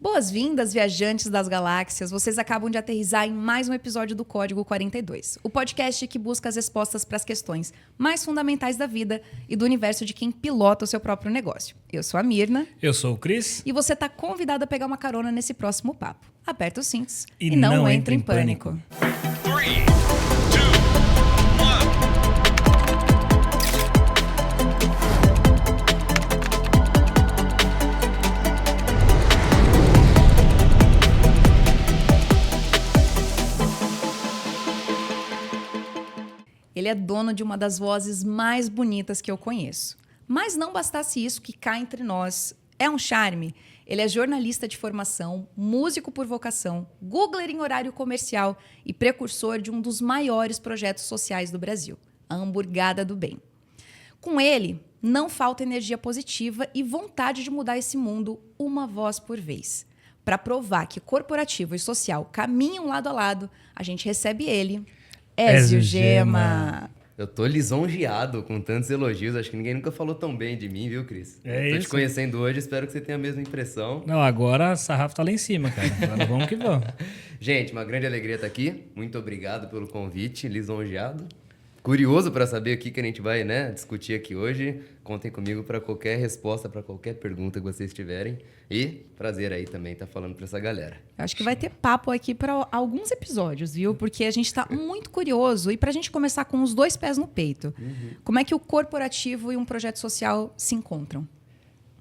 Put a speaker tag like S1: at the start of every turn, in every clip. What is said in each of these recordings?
S1: Boas-vindas, viajantes das galáxias. Vocês acabam de aterrissar em mais um episódio do Código 42, o podcast que busca as respostas para as questões mais fundamentais da vida e do universo de quem pilota o seu próprio negócio. Eu sou a Mirna.
S2: Eu sou o Cris.
S1: E você está convidado a pegar uma carona nesse próximo papo. Aperta os cintos
S2: e não entre em pânico.
S3: 3, 2, 1.
S1: Ele é dono de uma das vozes mais bonitas que eu conheço. Mas não bastasse isso que cá entre nós é um charme. Ele é jornalista de formação, músico por vocação, googler em horário comercial e precursor de um dos maiores projetos sociais do Brasil, a Hamburgada do Bem. Com ele, não falta energia positiva e vontade de mudar esse mundo uma voz por vez. Para provar que corporativo e social caminham lado a lado, a gente recebe ele, Ézio Gema.
S4: Eu tô lisonjeado com tantos elogios. Acho que ninguém nunca falou tão bem de mim, viu, Cris?
S2: É
S4: tô
S2: isso.
S4: te conhecendo hoje, espero que você tenha a mesma impressão.
S2: Não, agora a sarrafo tá lá em cima, cara. Agora vamos que vamos.
S4: Gente, uma grande alegria estar aqui. Muito obrigado pelo convite, lisonjeado. Curioso para saber o que a gente vai, discutir aqui hoje. Contem comigo para qualquer resposta, para qualquer pergunta que vocês tiverem. E prazer aí também estar falando para essa galera.
S1: Eu acho que vai ter papo aqui para alguns episódios, viu? Porque a gente está muito curioso. E para a gente começar com os dois pés no peito, como é que o corporativo e um projeto social se encontram?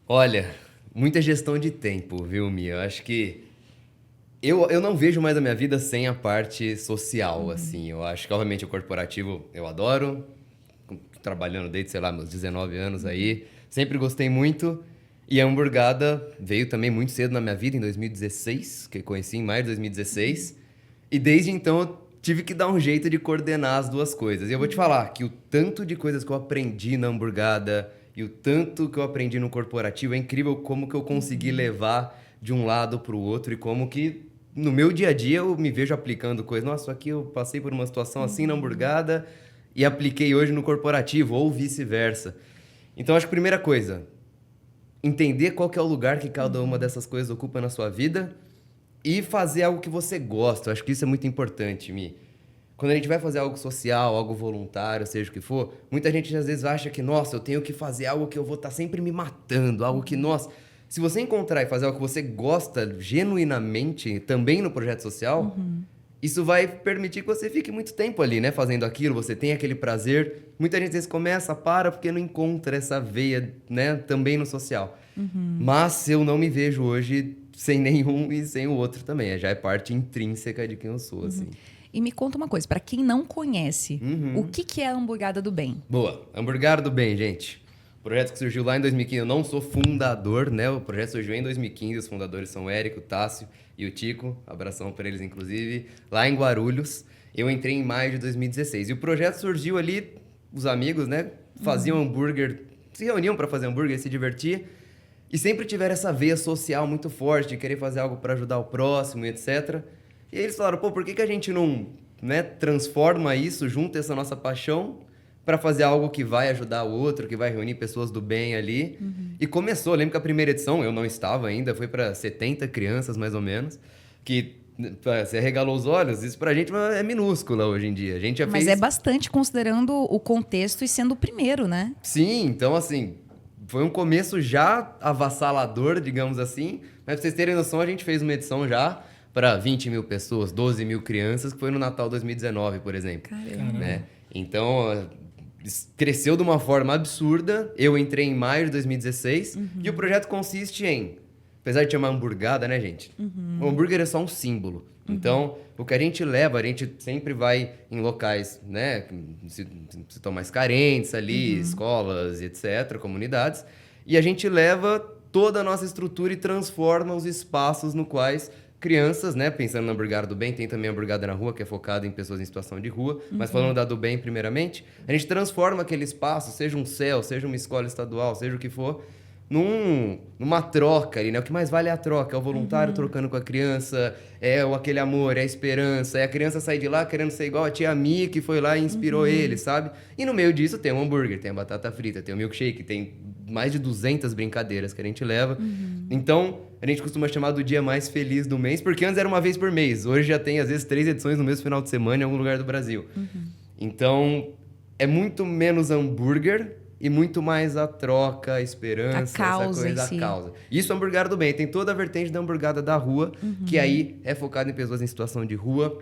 S4: Olha, muita gestão de tempo, viu, Mia? Eu acho que eu não vejo mais a minha vida sem a parte social, assim. Eu acho que, obviamente, o corporativo eu adoro. Trabalhando desde, meus 19 anos aí. Sempre gostei muito. E a Hamburgada veio também muito cedo na minha vida, em 2016, que eu conheci em maio de 2016. E desde então eu tive que dar um jeito de coordenar as duas coisas. E eu vou te falar que o tanto de coisas que eu aprendi na Hamburgada e o tanto que eu aprendi no corporativo é incrível como que eu consegui levar de um lado para o outro e como que no meu dia a dia eu me vejo aplicando coisas. Nossa, aqui eu passei por uma situação assim na Hamburgada e apliquei hoje no corporativo, ou vice-versa. Então, acho que a primeira coisa, entender qual que é o lugar que cada uma dessas coisas ocupa na sua vida e fazer algo que você gosta. Eu acho que isso é muito importante, Mi. Quando a gente vai fazer algo social, algo voluntário, seja o que for, muita gente às vezes acha que, nossa, eu tenho que fazer algo que eu vou estar sempre me matando, algo que, nossa... Se você encontrar e fazer algo que você gosta genuinamente, também no projeto social, isso vai permitir que você fique muito tempo ali, fazendo aquilo, você tem aquele prazer. Muita gente às vezes começa, para, porque não encontra essa veia, também no social. Mas eu não me vejo hoje sem nenhum e sem o outro também. Já é parte intrínseca de quem eu sou, assim.
S1: E me conta uma coisa, para quem não conhece, o que é a Hamburgada do Bem?
S4: Boa. Hamburgada do Bem, gente. Projeto que surgiu lá em 2015, eu não sou fundador, O projeto surgiu em 2015, os fundadores são o Érico, o Tássio e o Tico, abração para eles inclusive, lá em Guarulhos. Eu entrei em maio de 2016 e o projeto surgiu ali, os amigos, faziam hambúrguer, se reuniam para fazer hambúrguer, se divertir e sempre tiveram essa veia social muito forte de querer fazer algo para ajudar o próximo e etc. E aí eles falaram, por que a gente não transforma isso, junta essa nossa paixão para fazer algo que vai ajudar o outro, que vai reunir pessoas do bem ali. E começou, lembro que a primeira edição, eu não estava ainda, foi para 70 crianças mais ou menos, que você regalou os olhos, isso pra gente é minúscula hoje em dia. A gente já
S1: Mas é bastante considerando o contexto e sendo o primeiro, né?
S4: Sim, então assim, foi um começo já avassalador, digamos assim, mas pra vocês terem noção, a gente fez uma edição já para 20 mil pessoas, 12 mil crianças, que foi no Natal 2019, por exemplo.
S1: Caramba.
S4: Então... cresceu de uma forma absurda. Eu entrei em maio de 2016 e o projeto consiste em, apesar de chamar hamburgada, gente? O hambúrguer é só um símbolo. Então, o que a gente leva, a gente sempre vai em locais, se estão mais carentes ali, escolas, etc., comunidades, e a gente leva toda a nossa estrutura e transforma os espaços no quais crianças, pensando na Hamburgada do Bem, tem também a Hamburgada na Rua, que é focada em pessoas em situação de rua, mas falando da do Bem primeiramente, a gente transforma aquele espaço, seja um CEL, seja uma escola estadual, seja o que for, numa troca ali, né? O que mais vale é a troca, é o voluntário trocando com a criança, aquele amor, é a esperança, é a criança sair de lá querendo ser igual a tia Mi que foi lá e inspirou ele, sabe? E no meio disso tem um hambúrguer, tem a batata frita, tem o milkshake, tem mais de 200 brincadeiras que a gente leva. Então, a gente costuma chamar do dia mais feliz do mês, porque antes era uma vez por mês, hoje já tem às vezes 3 edições no mesmo final de semana em algum lugar do Brasil. Então, é muito menos hambúrguer e muito mais a troca, a esperança,
S1: A causa
S4: essa coisa,
S1: em si.
S4: a causa. Isso é hamburgada do bem. Tem toda a vertente da hamburgada da rua, que aí é focada em pessoas em situação de rua,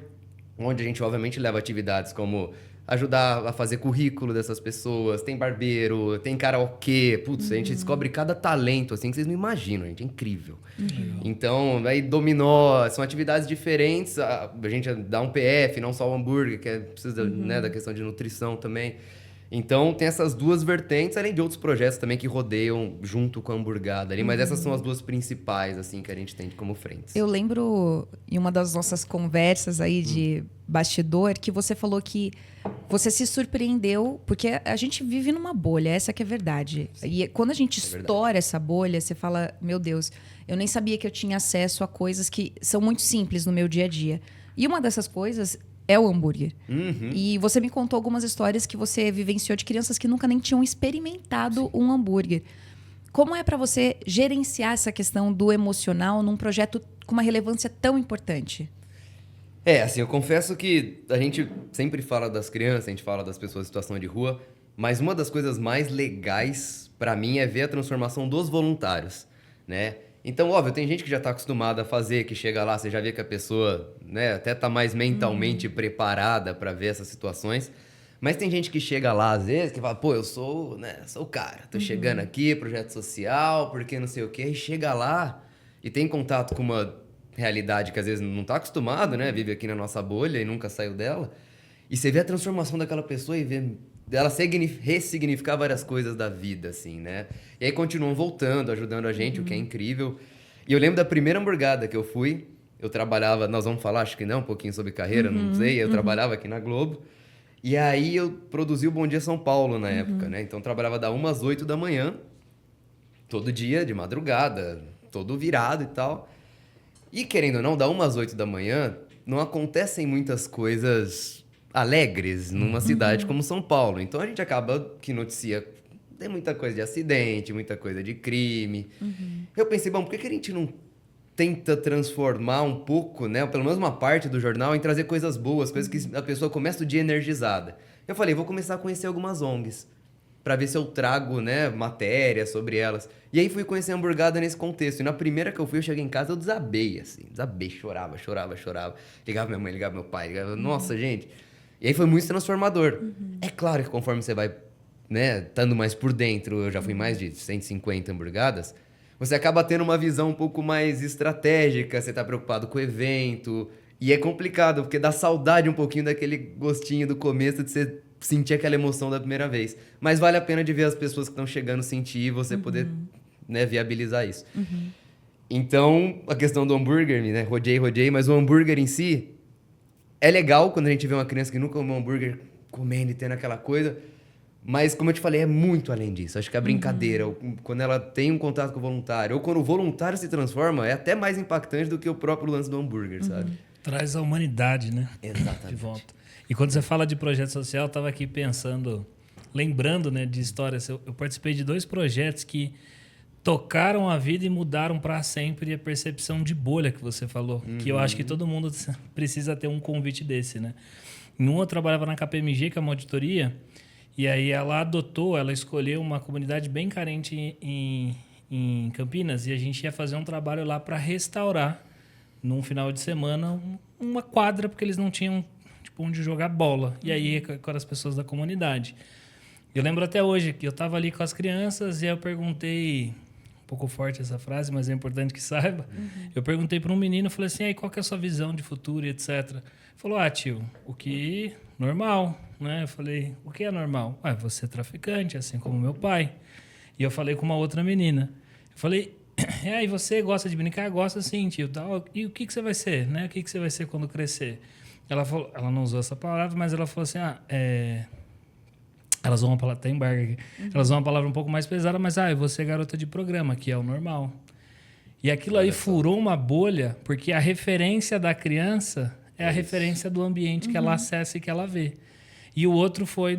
S4: onde a gente, obviamente, leva atividades como ajudar a fazer currículo dessas pessoas, tem barbeiro, tem karaokê. Putz, a gente descobre cada talento, assim, que vocês não imaginam, gente. É incrível. Então, aí dominó, são atividades diferentes. A gente dá um PF, não só o hambúrguer, que precisa, né, da questão de nutrição também. Então, tem essas duas vertentes, além de outros projetos também que rodeiam junto com a hamburgada ali. Mas essas são as duas principais, assim, que a gente tem como frentes.
S1: Eu lembro em uma das nossas conversas aí de bastidor que você falou que você se surpreendeu, porque a gente vive numa bolha, essa que é a verdade. E quando a gente estoura essa bolha, você fala, meu Deus, eu nem sabia que eu tinha acesso a coisas que são muito simples no meu dia a dia. E uma dessas coisas é o hambúrguer. E você me contou algumas histórias que você vivenciou de crianças que nunca nem tinham experimentado um hambúrguer. Como é para você gerenciar essa questão do emocional num projeto com uma relevância tão importante?
S4: Assim, eu confesso que a gente sempre fala das crianças, a gente fala das pessoas em situação de rua, mas uma das coisas mais legais pra mim é ver a transformação dos voluntários, né? Então, óbvio, tem gente que já está acostumada a fazer, que chega lá, você já vê que a pessoa, né, até tá mais mentalmente preparada para ver essas situações. Mas tem gente que chega lá, às vezes, que fala, pô, eu sou, né, sou o cara, tô chegando aqui, projeto social, porque não sei o quê, e chega lá e tem contato com uma realidade que às vezes não tá acostumado, né, vive aqui na nossa bolha e nunca saiu dela. E você vê a transformação daquela pessoa e vê ela ressignificar várias coisas da vida, assim, né? E aí continuam voltando, ajudando a gente, o que é incrível. E eu lembro da primeira hamburgada que eu fui, eu trabalhava, nós vamos falar, acho que não, um pouquinho sobre carreira, não sei, eu trabalhava aqui na Globo. E aí eu produzi o Bom Dia São Paulo na época, né? Então eu trabalhava da 1 às 8 da manhã, todo dia, de madrugada, todo virado e tal. E querendo ou não, da 1 às 8 da manhã, não acontecem muitas coisas alegres numa cidade como São Paulo. Então a gente acaba que noticia, tem muita coisa de acidente, muita coisa de crime. Eu pensei, bom, por que a gente não tenta transformar um pouco, né, pelo menos uma parte do jornal, em trazer coisas boas, coisas que a pessoa começa o dia energizada. Eu falei, vou começar a conhecer algumas ONGs, para ver se eu trago, né, matéria sobre elas. E aí fui conhecer a hamburgada nesse contexto. E na primeira que eu fui, eu cheguei em casa, eu desabei, assim. Desabei, chorava. Ligava minha mãe, ligava meu pai, ligava... Nossa, gente... E aí foi muito transformador. É claro que conforme você vai, né, estando mais por dentro, eu já fui mais de 150 hamburgadas, você acaba tendo uma visão um pouco mais estratégica, você tá preocupado com o evento, e é complicado, porque dá saudade um pouquinho daquele gostinho do começo, de você sentir aquela emoção da primeira vez. Mas vale a pena de ver as pessoas que estão chegando sentir e você poder, né, viabilizar isso. Então, a questão do hambúrguer, né, rodei, mas o hambúrguer em si... É legal quando a gente vê uma criança que nunca comeu hambúrguer comendo e tendo aquela coisa, mas, como eu te falei, é muito além disso. Acho que a brincadeira, quando ela tem um contato com o voluntário, ou quando o voluntário se transforma, é até mais impactante do que o próprio lance do hambúrguer, sabe?
S2: Traz a humanidade, né?
S4: Exatamente.
S2: De volta. E quando você fala de projeto social, eu estava aqui pensando, lembrando, né, de histórias. Eu participei de 2 projetos que tocaram a vida e mudaram para sempre a percepção de bolha que você falou. Que eu acho que todo mundo precisa ter um convite desse, né? Em um eu trabalhava na KPMG, que é uma auditoria, e aí ela escolheu uma comunidade bem carente em Campinas, e a gente ia fazer um trabalho lá para restaurar, num final de semana, uma quadra, porque eles não tinham tipo, onde jogar bola. E aí, com as pessoas da comunidade. Eu lembro até hoje que eu estava ali com as crianças e eu perguntei... Um pouco forte essa frase, mas é importante que saiba. Eu perguntei para um menino, falei assim, aí, qual que é a sua visão de futuro e etc. Ele falou, tio, o que normal, né? Eu falei, o que é normal? Você é traficante, assim como meu pai. E eu falei com uma outra menina. Eu falei, e você gosta de brincar? Gosta sim, tio. Tal. E o que você vai ser, né? O que você vai ser quando crescer? Ela falou, ela não usou essa palavra, mas ela falou assim, Elas usam uma palavra, tem embargo aqui. Elas usam uma palavra um pouco mais pesada, mas eu vou ser garota de programa, que é o normal. E aquilo aí furou uma bolha, porque a referência da criança é a referência do ambiente que ela acessa e que ela vê. E o outro foi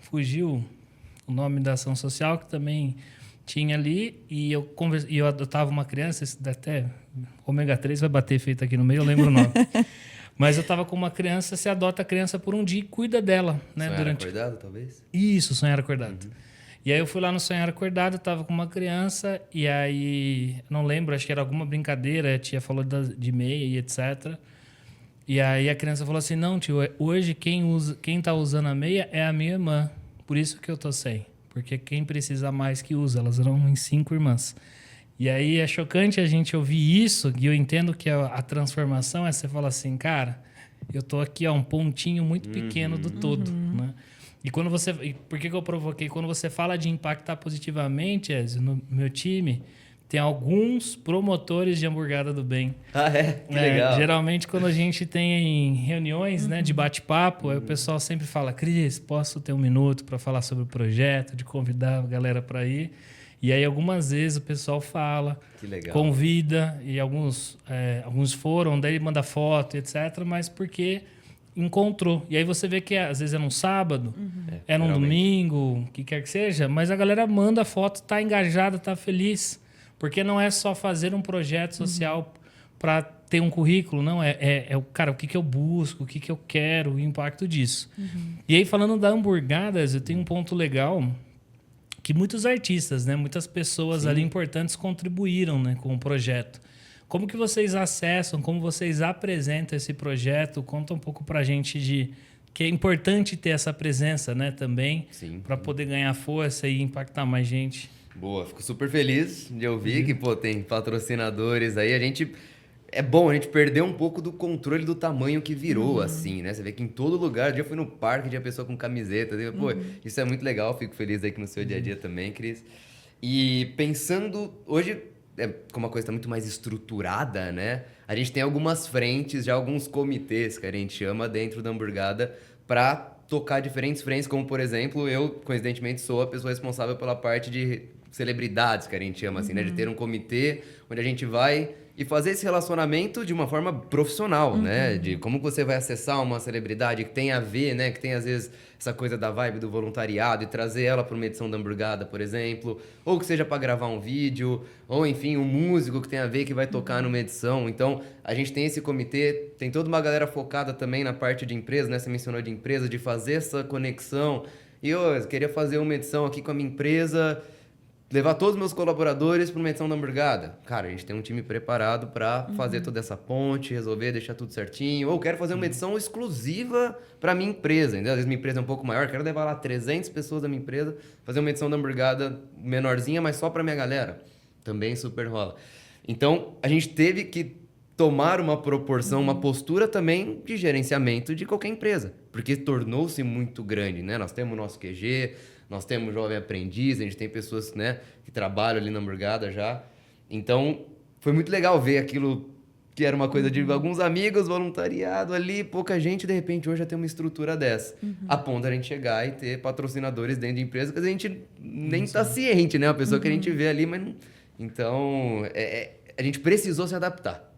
S2: fugiu o nome da ação social, que também tinha ali, e eu adotava uma criança, até ômega 3 vai bater feito aqui no meio, eu lembro o nome. Mas eu estava com uma criança, você adota a criança por um dia e cuida dela. Né,
S4: Sonhar acordado, talvez?
S2: Isso, sonhar acordado. E aí eu fui lá no Sonhar Acordado, estava com uma criança, e aí, não lembro, acho que era alguma brincadeira, a tia falou de meia e etc. E aí a criança falou assim, não, tio, hoje quem tá usando a meia é a minha irmã, por isso que eu tô sem. Porque quem precisa mais que usa, elas eram em 5 irmãs. E aí é chocante a gente ouvir isso, e eu entendo que a transformação é você falar assim, cara, eu tô aqui um pontinho muito pequeno do todo, né? E por que eu provoquei? Quando você fala de impactar positivamente, Ezio, no meu time, tem alguns promotores de hamburgada do bem.
S4: Ah, é? Que legal.
S2: Geralmente, quando a gente tem reuniões né, de bate-papo, aí o pessoal sempre fala, Cris, posso ter um minuto para falar sobre o projeto, de convidar a galera para ir? E aí, algumas vezes, o pessoal fala, convida, e alguns foram, daí manda foto, etc., mas porque encontrou. E aí você vê que às vezes é num sábado, é num domingo, o que quer que seja, mas a galera manda foto, tá engajada, tá feliz. Porque não é só fazer um projeto social para ter um currículo, não. Cara, o que eu busco, o que eu quero, o impacto disso. E aí, falando da hamburgadas, eu tenho um ponto legal que muitos artistas, né, muitas pessoas ali importantes contribuíram, né, com o projeto. Como que vocês acessam, como vocês apresentam esse projeto? Conta um pouco pra gente que é importante ter essa presença, né, também, para poder ganhar força e impactar mais gente.
S4: Boa, fico super feliz de ouvir que tem patrocinadores aí. É bom a gente perder um pouco do controle do tamanho que virou, assim, né? Você vê que em todo lugar, eu já fui no parque, tinha pessoa com camiseta. Isso é muito legal, fico feliz aí que no seu dia a dia também, Cris. E pensando, hoje, como a coisa está muito mais estruturada, né? A gente tem algumas frentes, já alguns comitês que a gente chama dentro da hamburgada para tocar diferentes frentes, como, por exemplo, eu, coincidentemente, sou a pessoa responsável pela parte de celebridades, que a gente chama assim, né? De ter um comitê onde a gente vai e fazer esse relacionamento de uma forma profissional, né? De como você vai acessar uma celebridade que tem a ver, né? Que tem, às vezes, essa coisa da vibe do voluntariado e trazer ela para uma edição da hamburgada, por exemplo. Ou que seja para gravar um vídeo. Ou, enfim, um músico que tem a ver que vai tocar numa edição. Então, a gente tem esse comitê. Tem toda uma galera focada também na parte de empresa, né? Você mencionou de empresa, de fazer essa conexão. E eu queria fazer uma edição aqui com a minha empresa, levar todos os meus colaboradores para uma edição da hamburgada. Cara, a gente tem um time preparado para fazer toda essa ponte, resolver, deixar tudo certinho. Ou quero fazer uma edição exclusiva para minha empresa. Entendeu? Às vezes minha empresa é um pouco maior, quero levar lá 300 pessoas da minha empresa, fazer uma edição da hamburgada menorzinha, mas só para minha galera. Também super rola. Então, a gente teve que tomar uma proporção, uma postura também de gerenciamento de qualquer empresa. Porque tornou-se muito grande, né? Nós temos o nosso QG, nós temos jovem aprendiz, a gente tem pessoas, né, que trabalham ali na hamburgada já. Então, foi muito legal ver aquilo que era uma coisa de alguns amigos, voluntariado ali, pouca gente, de repente hoje já tem uma estrutura dessa. A ponto de a gente chegar e ter patrocinadores dentro de empresa que a gente nem está ciente, né? Uma pessoa que a gente vê ali, mas não... Então, a gente precisou se adaptar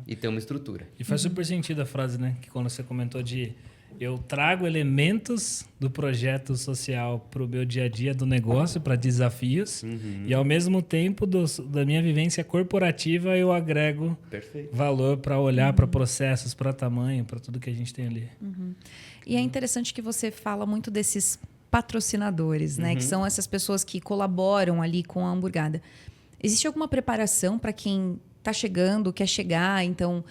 S4: e ter uma estrutura.
S2: E faz super sentido a frase, né? Que quando você comentou de eu trago elementos do projeto social para o meu dia a dia do negócio, para desafios, e ao mesmo tempo da minha vivência corporativa eu agrego valor para olhar para processos, para tamanho, para tudo que a gente tem ali.
S1: E é interessante que você fala muito desses patrocinadores, né? Que são essas pessoas que colaboram ali com a hamburgada. Existe alguma preparação para quem está chegando, quer chegar, então...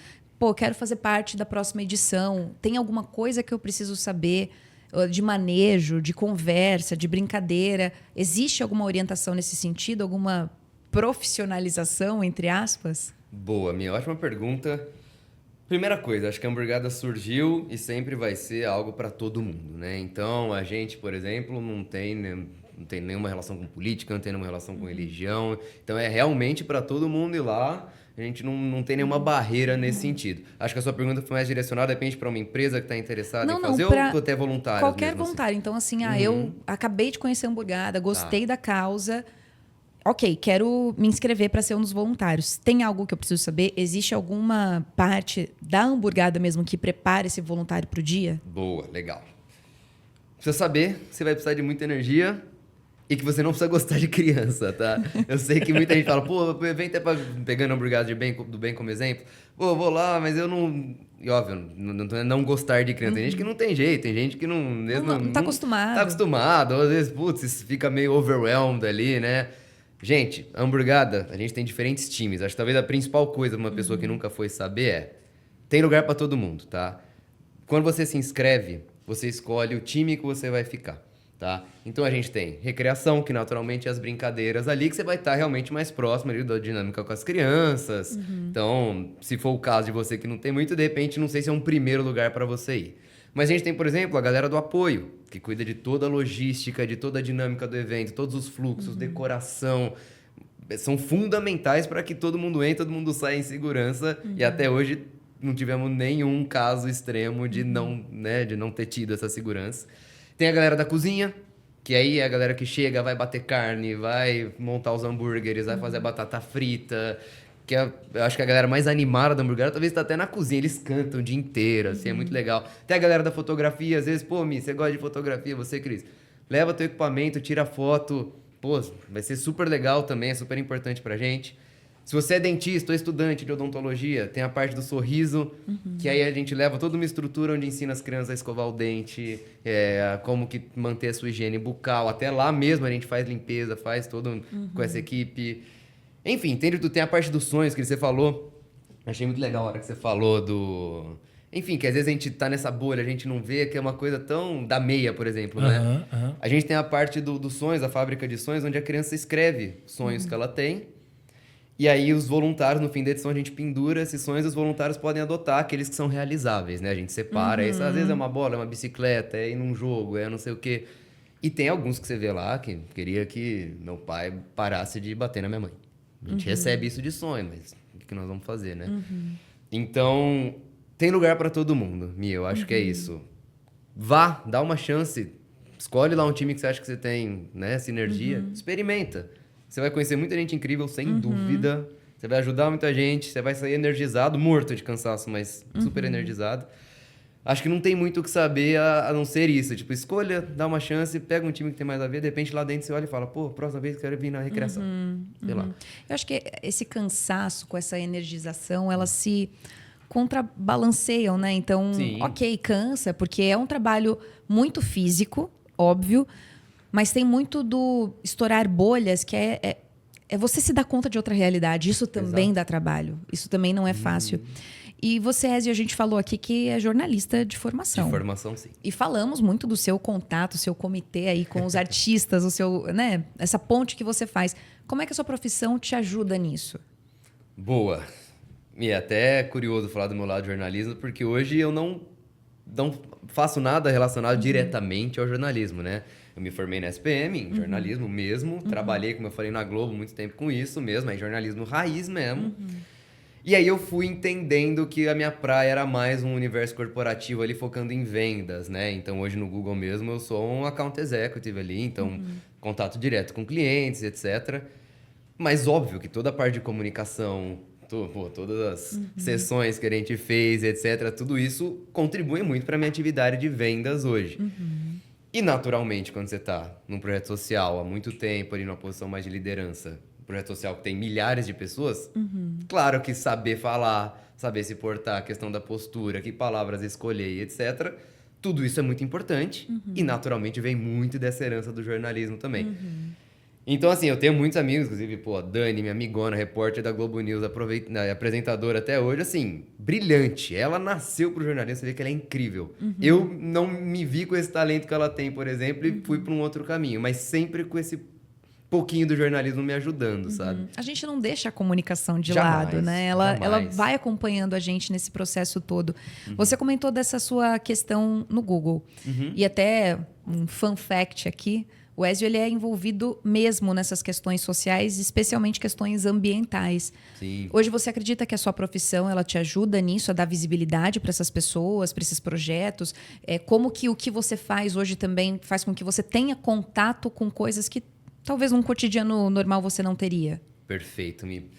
S1: quero fazer parte da próxima edição. Tem alguma coisa que eu preciso saber de manejo, de conversa, de brincadeira? Existe alguma orientação nesse sentido? Alguma profissionalização, entre aspas?
S4: Boa, minha ótima pergunta. Primeira coisa, acho que a hamburgada surgiu e sempre vai ser algo para todo mundo, né? Então, a gente, por exemplo, não tem nenhuma relação com política, não tem nenhuma relação com religião. Então, é realmente para todo mundo ir lá A gente não tem nenhuma barreira nesse sentido. Acho que a sua pergunta foi mais direcionada, de repente, para uma empresa que está interessada em fazer ou até voluntários
S1: qualquer
S4: mesmo,
S1: voluntário. Então, assim, eu acabei de conhecer a Hamburgada, gostei da causa. Ok, quero me inscrever para ser um dos voluntários. Tem algo que eu preciso saber? Existe alguma parte da Hamburgada mesmo que prepare esse voluntário para o dia?
S4: Boa, legal. Precisa saber que você vai precisar de muita energia e que você não precisa gostar de criança, tá? Eu sei que muita gente fala, pô, o evento é pegando Hamburgada do bem como exemplo. Pô, vou lá, mas eu não... E óbvio, não gostar de criança. Tem gente que não tem jeito, tem gente que
S1: não tá acostumado.
S4: Tá acostumado, às vezes, putz, fica meio overwhelmed ali, né? Gente, a Hamburgada, a gente tem diferentes times. Acho que talvez a principal coisa pra uma pessoa que nunca foi saber é... Tem lugar pra todo mundo, tá? Quando você se inscreve, você escolhe o time que você vai ficar, tá? Então a gente tem recreação, que naturalmente é as brincadeiras ali, que você vai estar realmente mais próximo ali da dinâmica com as crianças. Então, se for o caso de você que não tem muito, de repente, não sei se é um primeiro lugar pra você ir. Mas a gente tem, por exemplo, a galera do apoio, que cuida de toda a logística, de toda a dinâmica do evento, todos os fluxos, decoração. São fundamentais para que todo mundo entre, todo mundo saia em segurança. E até hoje não tivemos nenhum caso extremo de não ter tido essa segurança. Tem a galera da cozinha, que aí é a galera que chega, vai bater carne, vai montar os hambúrgueres, vai fazer a batata frita... eu acho que a galera mais animada da Hamburgada talvez tá até na cozinha, eles cantam o dia inteiro, assim, é muito legal. Tem a galera da fotografia, às vezes, pô, Mi, você gosta de fotografia, você, Cris, leva teu equipamento, tira foto, pô, vai ser super legal também, é super importante pra gente. Se você é dentista ou estudante de odontologia, tem a parte do sorriso, que aí a gente leva toda uma estrutura onde ensina as crianças a escovar o dente, como que manter a sua higiene bucal, até lá mesmo a gente faz limpeza, faz todo com essa equipe. Enfim, tem a parte dos sonhos que você falou. Achei muito legal a hora que você falou do... Enfim, que às vezes a gente tá nessa bolha, a gente não vê, que é uma coisa tão... Da meia, por exemplo, né? A gente tem a parte dos sonhos, a fábrica de sonhos, onde a criança escreve sonhos que ela tem. E aí os voluntários, no fim da edição, a gente pendura esses sonhos e os voluntários podem adotar aqueles que são realizáveis, né? A gente separa. Isso, às vezes é uma bola, é uma bicicleta, é ir num jogo, é não sei o quê. E tem alguns que você vê lá que queria que meu pai parasse de bater na minha mãe. A gente recebe isso de sonho, mas o que nós vamos fazer, né? Então, tem lugar para todo mundo, Mia, eu acho que é isso. Vá, dá uma chance, escolhe lá um time que você acha que você tem, né, sinergia, experimenta. Você vai conhecer muita gente incrível, sem dúvida. Você vai ajudar muita gente, você vai sair energizado, morto de cansaço, mas super energizado. Acho que não tem muito o que saber a não ser isso. Tipo, escolha, dá uma chance, pega um time que tem mais a ver, de repente lá dentro você olha e fala, pô, próxima vez eu quero vir na recreação. Sei lá.
S1: Eu acho que esse cansaço com essa energização, elas se contrabalanceiam, né? Então, ok, cansa, porque é um trabalho muito físico, óbvio, mas tem muito do estourar bolhas, que é você se dar conta de outra realidade. Isso também dá trabalho. Isso também não é fácil. E você, Ezio, a gente falou aqui que é jornalista de formação.
S4: De formação, sim.
S1: E falamos muito do seu contato, seu comitê aí com os artistas, o seu, né, essa ponte que você faz. Como é que a sua profissão te ajuda nisso?
S4: Boa. E é até curioso falar do meu lado de jornalismo, porque hoje eu não faço nada relacionado diretamente ao jornalismo, né? Eu me formei na SPM, em jornalismo mesmo. Trabalhei, como eu falei, na Globo muito tempo com isso mesmo, é jornalismo raiz mesmo. E aí eu fui entendendo que a minha praia era mais um universo corporativo ali focando em vendas, né? Então hoje no Google mesmo eu sou um account executive ali, então contato direto com clientes, etc. Mas óbvio que toda a parte de comunicação, todas as sessões que a gente fez, etc., tudo isso contribui muito para a minha atividade de vendas hoje. E naturalmente, quando você está num projeto social há muito tempo, ali numa posição mais de liderança, projeto social que tem milhares de pessoas, claro que saber falar, saber se portar, a questão da postura, que palavras escolher, e etc., tudo isso é muito importante e naturalmente vem muito dessa herança do jornalismo também. Então, assim, eu tenho muitos amigos, inclusive, pô, a Dani, minha amigona, repórter da Globo News, apresentadora até hoje, assim, brilhante. Ela nasceu pro jornalismo, você vê que ela é incrível. Eu não me vi com esse talento que ela tem, por exemplo, e fui para um outro caminho, mas sempre com esse pouquinho do jornalismo me ajudando, sabe?
S1: A gente não deixa a comunicação de
S4: Jamais,
S1: lado, né? Ela
S4: jamais.
S1: vai acompanhando a gente nesse processo todo. Você comentou dessa sua questão no Google. E até um fun fact aqui, O Ezio, ele é envolvido mesmo nessas questões sociais, especialmente questões ambientais.
S4: Sim.
S1: Hoje você acredita que a sua profissão ela te ajuda nisso, a dar visibilidade para essas pessoas, para esses projetos? Como que o que você faz hoje também faz com que você tenha contato com coisas que talvez num cotidiano normal você não teria?
S4: Perfeito, Mi.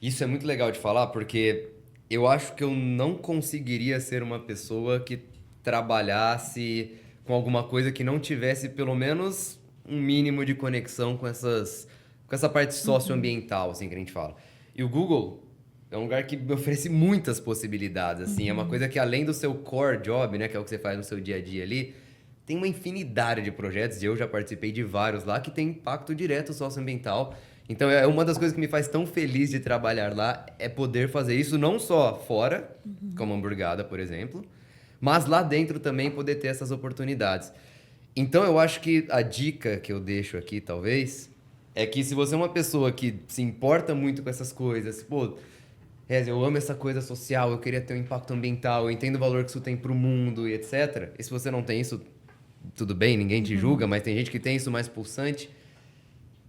S4: Isso é muito legal de falar, porque eu acho que eu não conseguiria ser uma pessoa que trabalhasse com alguma coisa que não tivesse pelo menos um mínimo de conexão com essa parte socioambiental, assim, que a gente fala. E o Google é um lugar que me oferece muitas possibilidades, assim. É uma coisa que além do seu core job, né, que é o que você faz no seu dia a dia ali, tem uma infinidade de projetos, e eu já participei de vários lá, que tem impacto direto socioambiental. Então, é uma das coisas que me faz tão feliz de trabalhar lá, é poder fazer isso não só fora, como hamburgada, por exemplo, mas lá dentro também poder ter essas oportunidades. Então, eu acho que a dica que eu deixo aqui, talvez, é que se você é uma pessoa que se importa muito com essas coisas, pô, Rez, eu amo essa coisa social, eu queria ter um impacto ambiental, eu entendo o valor que isso tem pro mundo e etc. E se você não tem isso, tudo bem, ninguém te julga, mas tem gente que tem isso mais pulsante.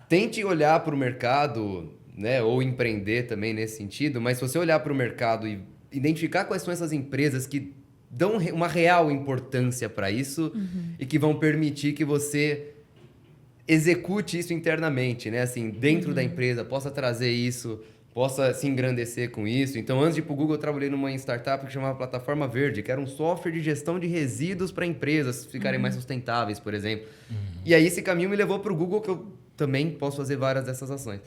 S4: Tente olhar para o mercado, né, ou empreender também nesse sentido, mas se você olhar para o mercado e identificar quais são essas empresas que dão uma real importância para isso e que vão permitir que você execute isso internamente, né? Assim, dentro da empresa, possa trazer isso, possa se engrandecer com isso. Então, antes de ir para o Google, eu trabalhei numa startup que chamava Plataforma Verde, que era um software de gestão de resíduos para empresas ficarem mais sustentáveis, por exemplo. E aí esse caminho me levou para o Google, que eu também posso fazer várias dessas ações.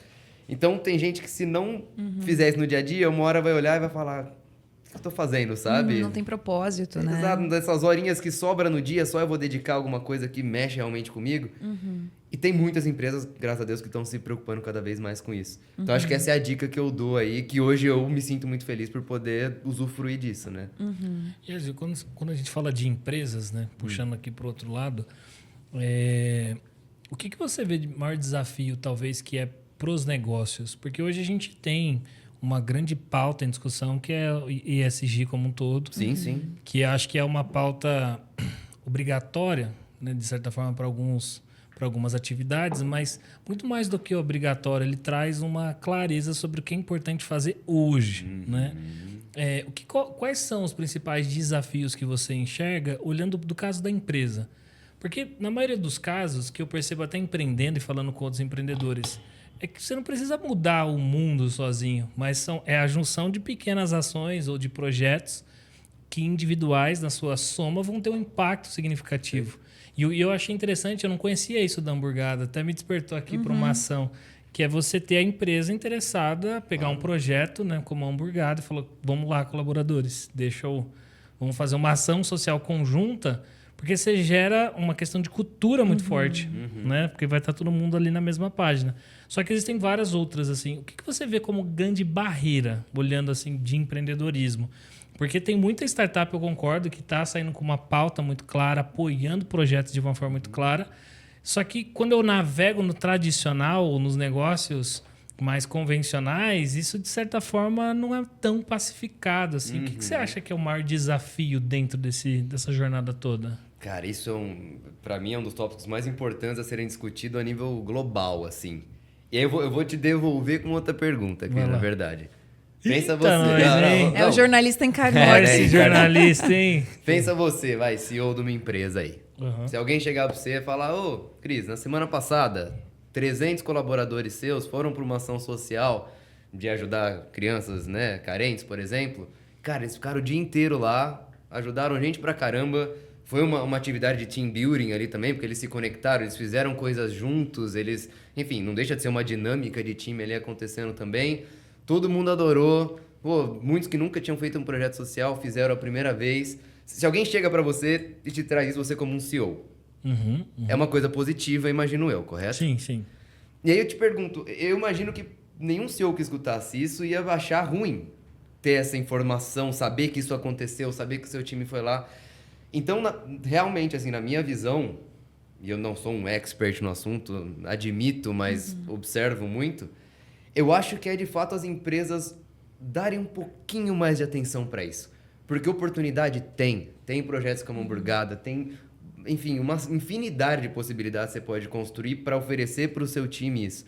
S4: Então, tem gente que se não fizer isso no dia a dia, uma hora vai olhar e vai falar... O que eu estou fazendo, sabe?
S1: Não tem propósito, né?
S4: Exato, dessas horinhas que sobra no dia, só eu vou dedicar alguma coisa que mexe realmente comigo. E tem muitas empresas, graças a Deus, que estão se preocupando cada vez mais com isso. Então, acho que essa é a dica que eu dou aí, que hoje eu me sinto muito feliz por poder usufruir disso, né?
S2: E, Ezio, quando a gente fala de empresas, né? Puxando aqui para o outro lado, o que você vê de maior desafio, talvez, que é pros negócios? Porque hoje a gente tem uma grande pauta em discussão que é o ESG como um todo.
S4: Sim, sim.
S2: Que acho que é uma pauta obrigatória, né, de certa forma, para algumas atividades, mas muito mais do que obrigatório, ele traz uma clareza sobre o que é importante fazer hoje. Né? Quais são os principais desafios que você enxerga olhando do caso da empresa? Porque, na maioria dos casos, que eu percebo até empreendendo e falando com outros empreendedores, é que você não precisa mudar o mundo sozinho, mas é a junção de pequenas ações ou de projetos que individuais, na sua soma, vão ter um impacto significativo. E eu achei interessante, eu não conhecia isso da hamburgada, até me despertou aqui para uma ação, que é você ter a empresa interessada a pegar um projeto, né, como a hamburgada, e falou, vamos lá, colaboradores, vamos fazer uma ação social conjunta, porque você gera uma questão de cultura muito forte, né? Porque vai estar todo mundo ali na mesma página. Só que existem várias outras, assim. O que você vê como grande barreira, olhando assim, de empreendedorismo? Porque tem muita startup, eu concordo, que está saindo com uma pauta muito clara, apoiando projetos de uma forma muito clara. Só que quando eu navego no tradicional, nos negócios mais convencionais, isso, de certa forma, não é tão pacificado. Assim. O que você acha que é o maior desafio dentro dessa jornada toda?
S4: Cara, isso para mim é um dos tópicos mais importantes a serem discutidos a nível global, assim. E aí eu vou te devolver com outra pergunta aqui, na verdade. Pensa você.
S2: Não.
S1: É o jornalista encarnado.
S2: Esse jornalista, hein?
S4: Pensa você, CEO de uma empresa aí. Se alguém chegar pra você e falar, ô, Cris, na semana passada, 300 colaboradores seus foram para uma ação social de ajudar crianças, né, carentes, por exemplo. Cara, eles ficaram o dia inteiro lá, ajudaram gente pra caramba. Foi uma atividade de team building ali também, porque eles se conectaram, eles fizeram coisas juntos, enfim, não deixa de ser uma dinâmica de time ali acontecendo também. Todo mundo adorou. Pô, muitos que nunca tinham feito um projeto social fizeram a primeira vez. Se alguém chega pra você e te traz isso, você como um CEO. É uma coisa positiva, imagino eu, correto?
S2: Sim, sim.
S4: E aí eu te pergunto, eu imagino que nenhum CEO que escutasse isso ia achar ruim ter essa informação, saber que isso aconteceu, saber que o seu time foi lá. Então, realmente, assim, na minha visão, e eu não sou um expert no assunto, admito, mas observo muito, eu acho que é de fato as empresas darem um pouquinho mais de atenção para isso. Porque oportunidade tem projetos como a hamburgada, tem enfim, uma infinidade de possibilidades você pode construir para oferecer para o seu time isso.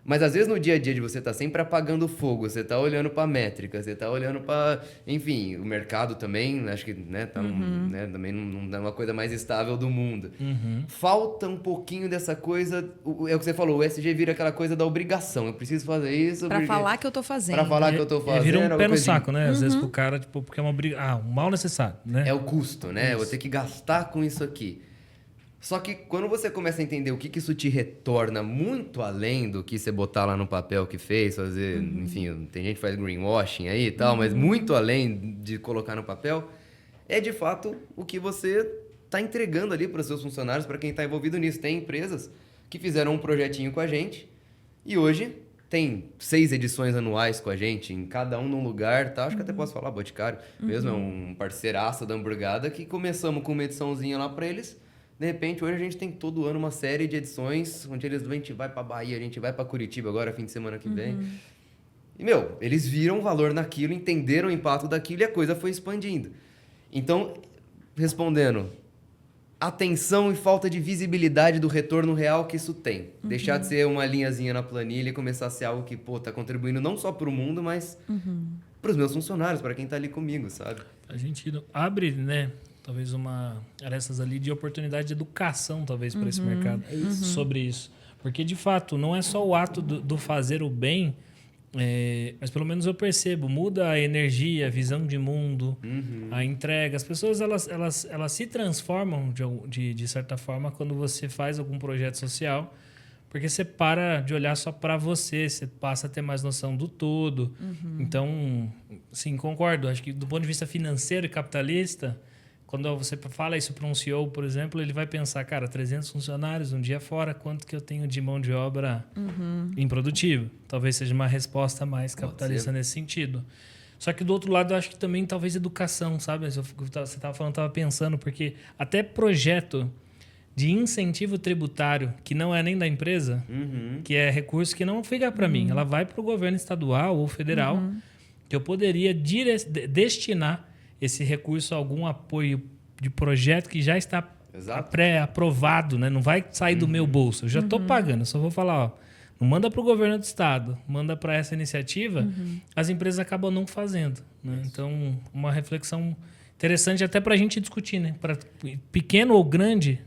S4: Mas às vezes no dia a dia de você tá sempre apagando fogo, você tá olhando para métrica, você tá olhando para, enfim, o mercado também, acho que, né, tá né, também não é uma coisa mais estável do mundo. Falta um pouquinho dessa coisa, é o que você falou, o SG vira aquela coisa da obrigação, eu preciso fazer isso
S1: Pra falar que eu tô fazendo.
S4: Para falar que eu tô fazendo.
S2: Vira um
S4: alguma
S2: pé no
S4: coisa
S2: saco, né? Às vezes pro cara, tipo, porque é uma briga, um mal necessário, né?
S4: É o custo, né? Eu vou ter que gastar com isso aqui. Só que quando você começa a entender o que isso te retorna muito além do que você botar lá no papel que fez, fazer, enfim, tem gente que faz greenwashing aí e tal, mas muito além de colocar no papel, é de fato o que você está entregando ali para os seus funcionários, para quem está envolvido nisso. Tem empresas que fizeram um projetinho com a gente e hoje tem 6 edições anuais com a gente, em cada um num lugar, tá? Acho que até posso falar, Boticário mesmo, é um parceiraço da hamburgada, que começamos com uma ediçãozinha lá para eles. De repente, hoje a gente tem todo ano uma série de edições, onde a gente vai pra Bahia, a gente vai pra Curitiba agora, fim de semana que vem. E, eles viram o valor naquilo, entenderam o impacto daquilo e a coisa foi expandindo. Então, respondendo, atenção e falta de visibilidade do retorno real que isso tem. Deixar de ser uma linhazinha na planilha e começar a ser algo que, tá contribuindo não só pro mundo, mas pros meus funcionários, para quem tá ali comigo, sabe?
S2: A gente abre, né? Talvez arestas ali de oportunidade de educação, talvez, para esse mercado, sobre isso. Porque, de fato, não é só o ato do fazer o bem, mas pelo menos eu percebo, muda a energia, a visão de mundo, a entrega. As pessoas, elas se transformam, de certa forma, quando você faz algum projeto social, porque você para de olhar só para você, você passa a ter mais noção do todo. Então, sim, concordo. Acho que do ponto de vista financeiro e capitalista, quando você fala isso para um CEO, por exemplo, ele vai pensar, cara, 300 funcionários, um dia fora, quanto que eu tenho de mão de obra improdutiva? Talvez seja uma resposta mais capitalista nesse sentido. Só que do outro lado, eu acho que também talvez educação, sabe? Você estava falando, estava pensando, porque até projeto de incentivo tributário, que não é nem da empresa, que é recurso que não fica para mim, ela vai para o governo estadual ou federal, que eu poderia destinar esse recurso a algum apoio de projeto que já está pré-aprovado, né? Não vai sair do meu bolso. Eu já estou pagando, só vou falar, não manda para o governo do estado, manda para essa iniciativa, as empresas acabam não fazendo. Né? Então, uma reflexão interessante até para a gente discutir, né? Para pequeno ou grande,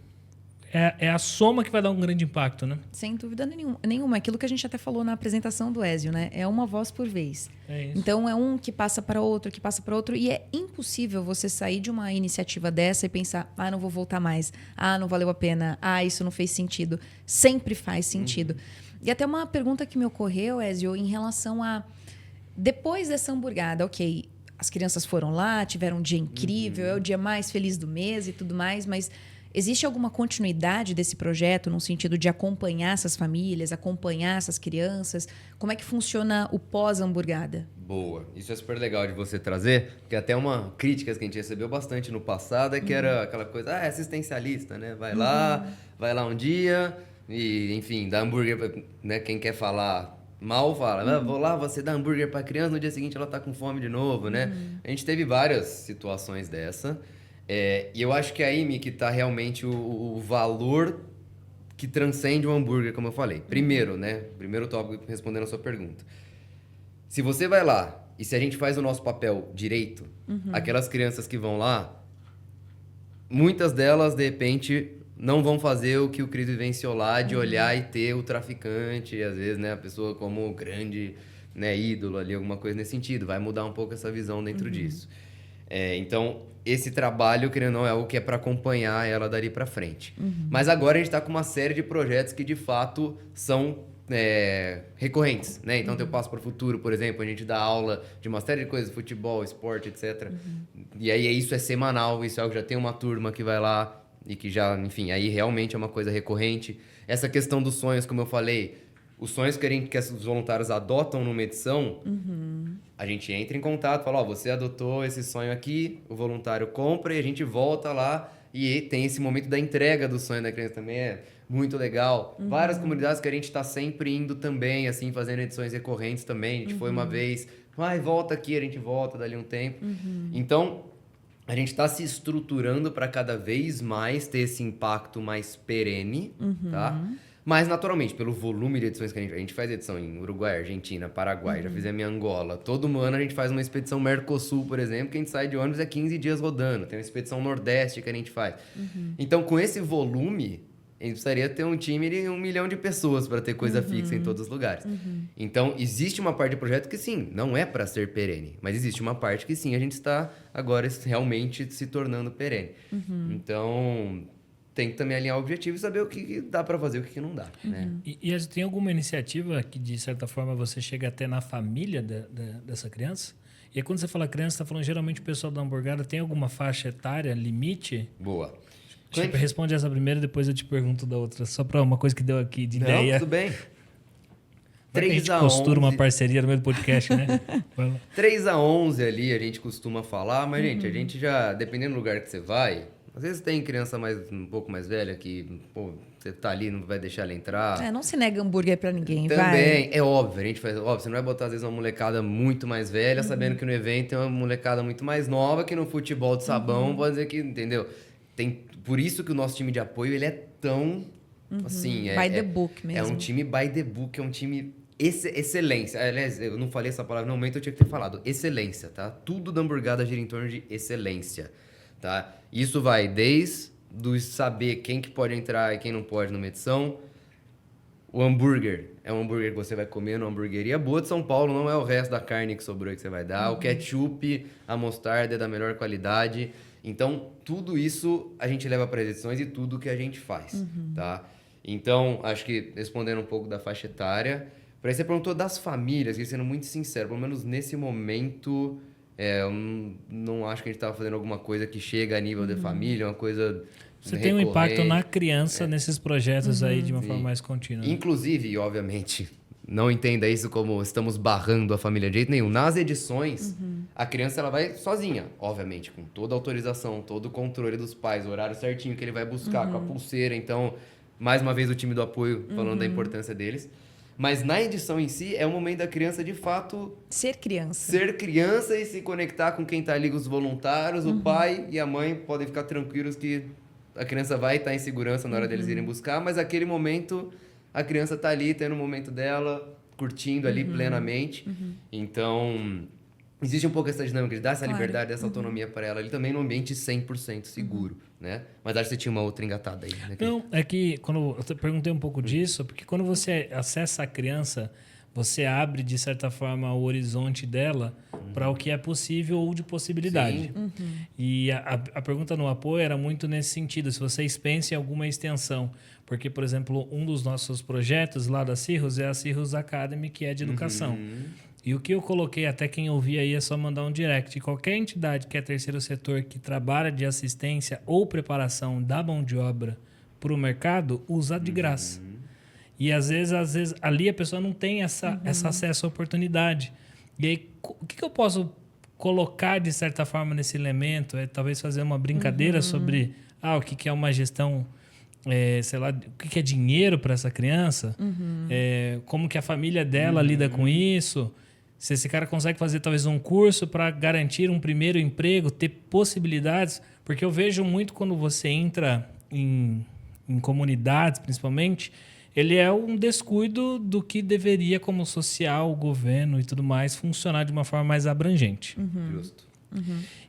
S2: é a soma que vai dar um grande impacto, né?
S1: Sem dúvida nenhuma. Aquilo que a gente até falou na apresentação do Ézio, né? É uma voz por vez.
S2: É isso.
S1: Então, é um que passa para outro, que passa para outro. E é impossível você sair de uma iniciativa dessa e pensar, não vou voltar mais. Não valeu a pena. Isso não fez sentido. Sempre faz sentido. E até uma pergunta que me ocorreu, Ézio, em relação a... Depois dessa hamburgada, ok, as crianças foram lá, tiveram um dia incrível, é o dia mais feliz do mês e tudo mais, mas... Existe alguma continuidade desse projeto no sentido de acompanhar essas famílias, acompanhar essas crianças? Como é que funciona o pós-hamburgada?
S4: Boa. Isso é super legal de você trazer, porque até uma crítica que a gente recebeu bastante no passado é que era aquela coisa, é assistencialista, né? Vai lá um dia e, enfim, dá hambúrguer, né? Quem quer falar mal fala, vou lá, você dá hambúrguer para criança, no dia seguinte ela tá com fome de novo, né? A gente teve várias situações dessa. E eu acho que é aí que está realmente o valor que transcende o hambúrguer, como eu falei. Primeiro, né? Primeiro tópico respondendo a sua pergunta. Se você vai lá e se a gente faz o nosso papel direito, aquelas crianças que vão lá, muitas delas, de repente, não vão fazer o que o Cris vivenciou lá, de olhar e ter o traficante, às vezes, né? A pessoa como grande, né, ídolo ali, alguma coisa nesse sentido. Vai mudar um pouco essa visão dentro disso. Então, esse trabalho, querendo ou não, é algo que é para acompanhar ela dali para frente. Mas agora a gente está com uma série de projetos que, de fato, são recorrentes, né? Então, tem o Passo para o Futuro, por exemplo, a gente dá aula de uma série de coisas, futebol, esporte, etc. E aí, isso é semanal, isso é algo que já tem uma turma que vai lá e que já, enfim, aí realmente é uma coisa recorrente. Essa questão dos sonhos, como eu falei, os sonhos que os voluntários adotam numa edição, a gente entra em contato, fala, você adotou esse sonho aqui, o voluntário compra e a gente volta lá e tem esse momento da entrega do sonho da criança também, é muito legal. Várias comunidades que a gente está sempre indo também, assim, fazendo edições recorrentes também. A gente foi uma vez, volta aqui, a gente volta dali um tempo. Então, A gente está se estruturando para cada vez mais ter esse impacto mais perene, tá? Mas, naturalmente, pelo volume de edições que a gente faz edição em Uruguai, Argentina, Paraguai, já fizemos em Angola. Todo ano a gente faz uma expedição Mercosul, por exemplo, que a gente sai de ônibus 15 dias rodando. Tem uma expedição Nordeste que a gente faz. Então, com esse volume, a gente precisaria ter um time de 1 milhão de pessoas para ter coisa fixa em todos os lugares. Então, existe uma parte de projeto que, sim, não é para ser perene. Mas existe uma parte que, sim, a gente está agora realmente se tornando perene. Então, tem que também alinhar o objetivo e saber o que dá para fazer e o que não dá. Né?
S2: E tem alguma iniciativa que, de certa forma, você chega até na família dessa criança? E aí, quando você fala criança, você está falando geralmente o pessoal da hamburgada tem alguma faixa etária, limite?
S4: Boa.
S2: Tipo, responde essa primeira, depois eu te pergunto da outra. Só para uma coisa que deu aqui de
S4: não,
S2: ideia.
S4: Tudo bem.
S2: 3 a 11. A gente costura uma parceria no meio do podcast, né?
S4: 3 a 11 ali a gente costuma falar, mas, gente, a gente já, dependendo do lugar que você vai, às vezes tem criança um pouco mais velha que, pô, você tá ali, não vai deixar ela entrar.
S1: Não se nega hambúrguer pra ninguém,
S4: Também,
S1: vai.
S4: é óbvio, a gente faz, óbvio, você não vai botar às vezes uma molecada muito mais velha, sabendo que no evento tem uma molecada muito mais nova, que no futebol de sabão pode dizer que, entendeu? Por isso que o nosso time de apoio, ele é tão, assim...
S1: By the book mesmo.
S4: É um time by the book, é um time excelência. Aliás, eu não falei essa palavra no momento, eu tinha que ter falado. Excelência, tá? Tudo da hamburgada gira em torno de excelência, tá? Isso vai desde saber quem que pode entrar e quem não pode numa edição. O hambúrguer é um hambúrguer que você vai comer numa hamburgueria boa de São Paulo, não é o resto da carne que sobrou que você vai dar. O ketchup, a mostarda é da melhor qualidade. Então, tudo isso a gente leva para as edições e tudo que a gente faz, tá? Então, acho que respondendo um pouco da faixa etária, para você perguntou das famílias, e sendo muito sincero, pelo menos nesse momento, eu não acho que a gente estava fazendo alguma coisa que chega a nível de família, uma coisa
S2: Você tem um impacto na criança nesses projetos aí de uma forma mais contínua. Né?
S4: Inclusive, obviamente, não entenda isso como estamos barrando a família de jeito nenhum. Nas edições, a criança ela vai sozinha, obviamente, com toda a autorização, todo o controle dos pais, o horário certinho que ele vai buscar, com a pulseira. Então, mais uma vez, o time do apoio falando da importância deles. Mas na edição em si, é o momento da criança, de fato...
S1: Ser criança.
S4: Ser criança e se conectar com quem está ali, os voluntários. O pai e a mãe podem ficar tranquilos que a criança vai estar em segurança na hora deles irem buscar. Mas aquele momento, a criança está ali, tendo o momento dela, curtindo ali plenamente. Então, existe um pouco essa dinâmica de dar essa liberdade, essa autonomia para ela ali também, num ambiente 100% seguro, né? Mas acho que você tinha uma outra engatada aí. Né?
S2: Não, é que quando eu perguntei um pouco disso, porque quando você acessa a criança, você abre, de certa forma, o horizonte dela para o que é possível ou de possibilidade. E a pergunta no apoio era muito nesse sentido, se vocês pensam em alguma extensão. Porque, por exemplo, um dos nossos projetos lá da Cirrus é a Cirrus Academy, que é de educação. E o que eu coloquei, até quem ouvir aí, é só mandar um direct. Qualquer entidade que é terceiro setor, que trabalha de assistência ou preparação da mão de obra para o mercado, usa de graça. E às vezes ali a pessoa não tem essa acesso à oportunidade. E aí, o que eu posso colocar, de certa forma, nesse elemento? É talvez fazer uma brincadeira sobre o que é uma gestão... sei lá, o que é dinheiro para essa criança, como que a família dela lida com isso, se esse cara consegue fazer talvez um curso para garantir um primeiro emprego, ter possibilidades, porque eu vejo muito quando você entra em comunidades, principalmente, ele é um descuido do que deveria, como social, o governo e tudo mais, funcionar de uma forma mais abrangente.
S4: Justo.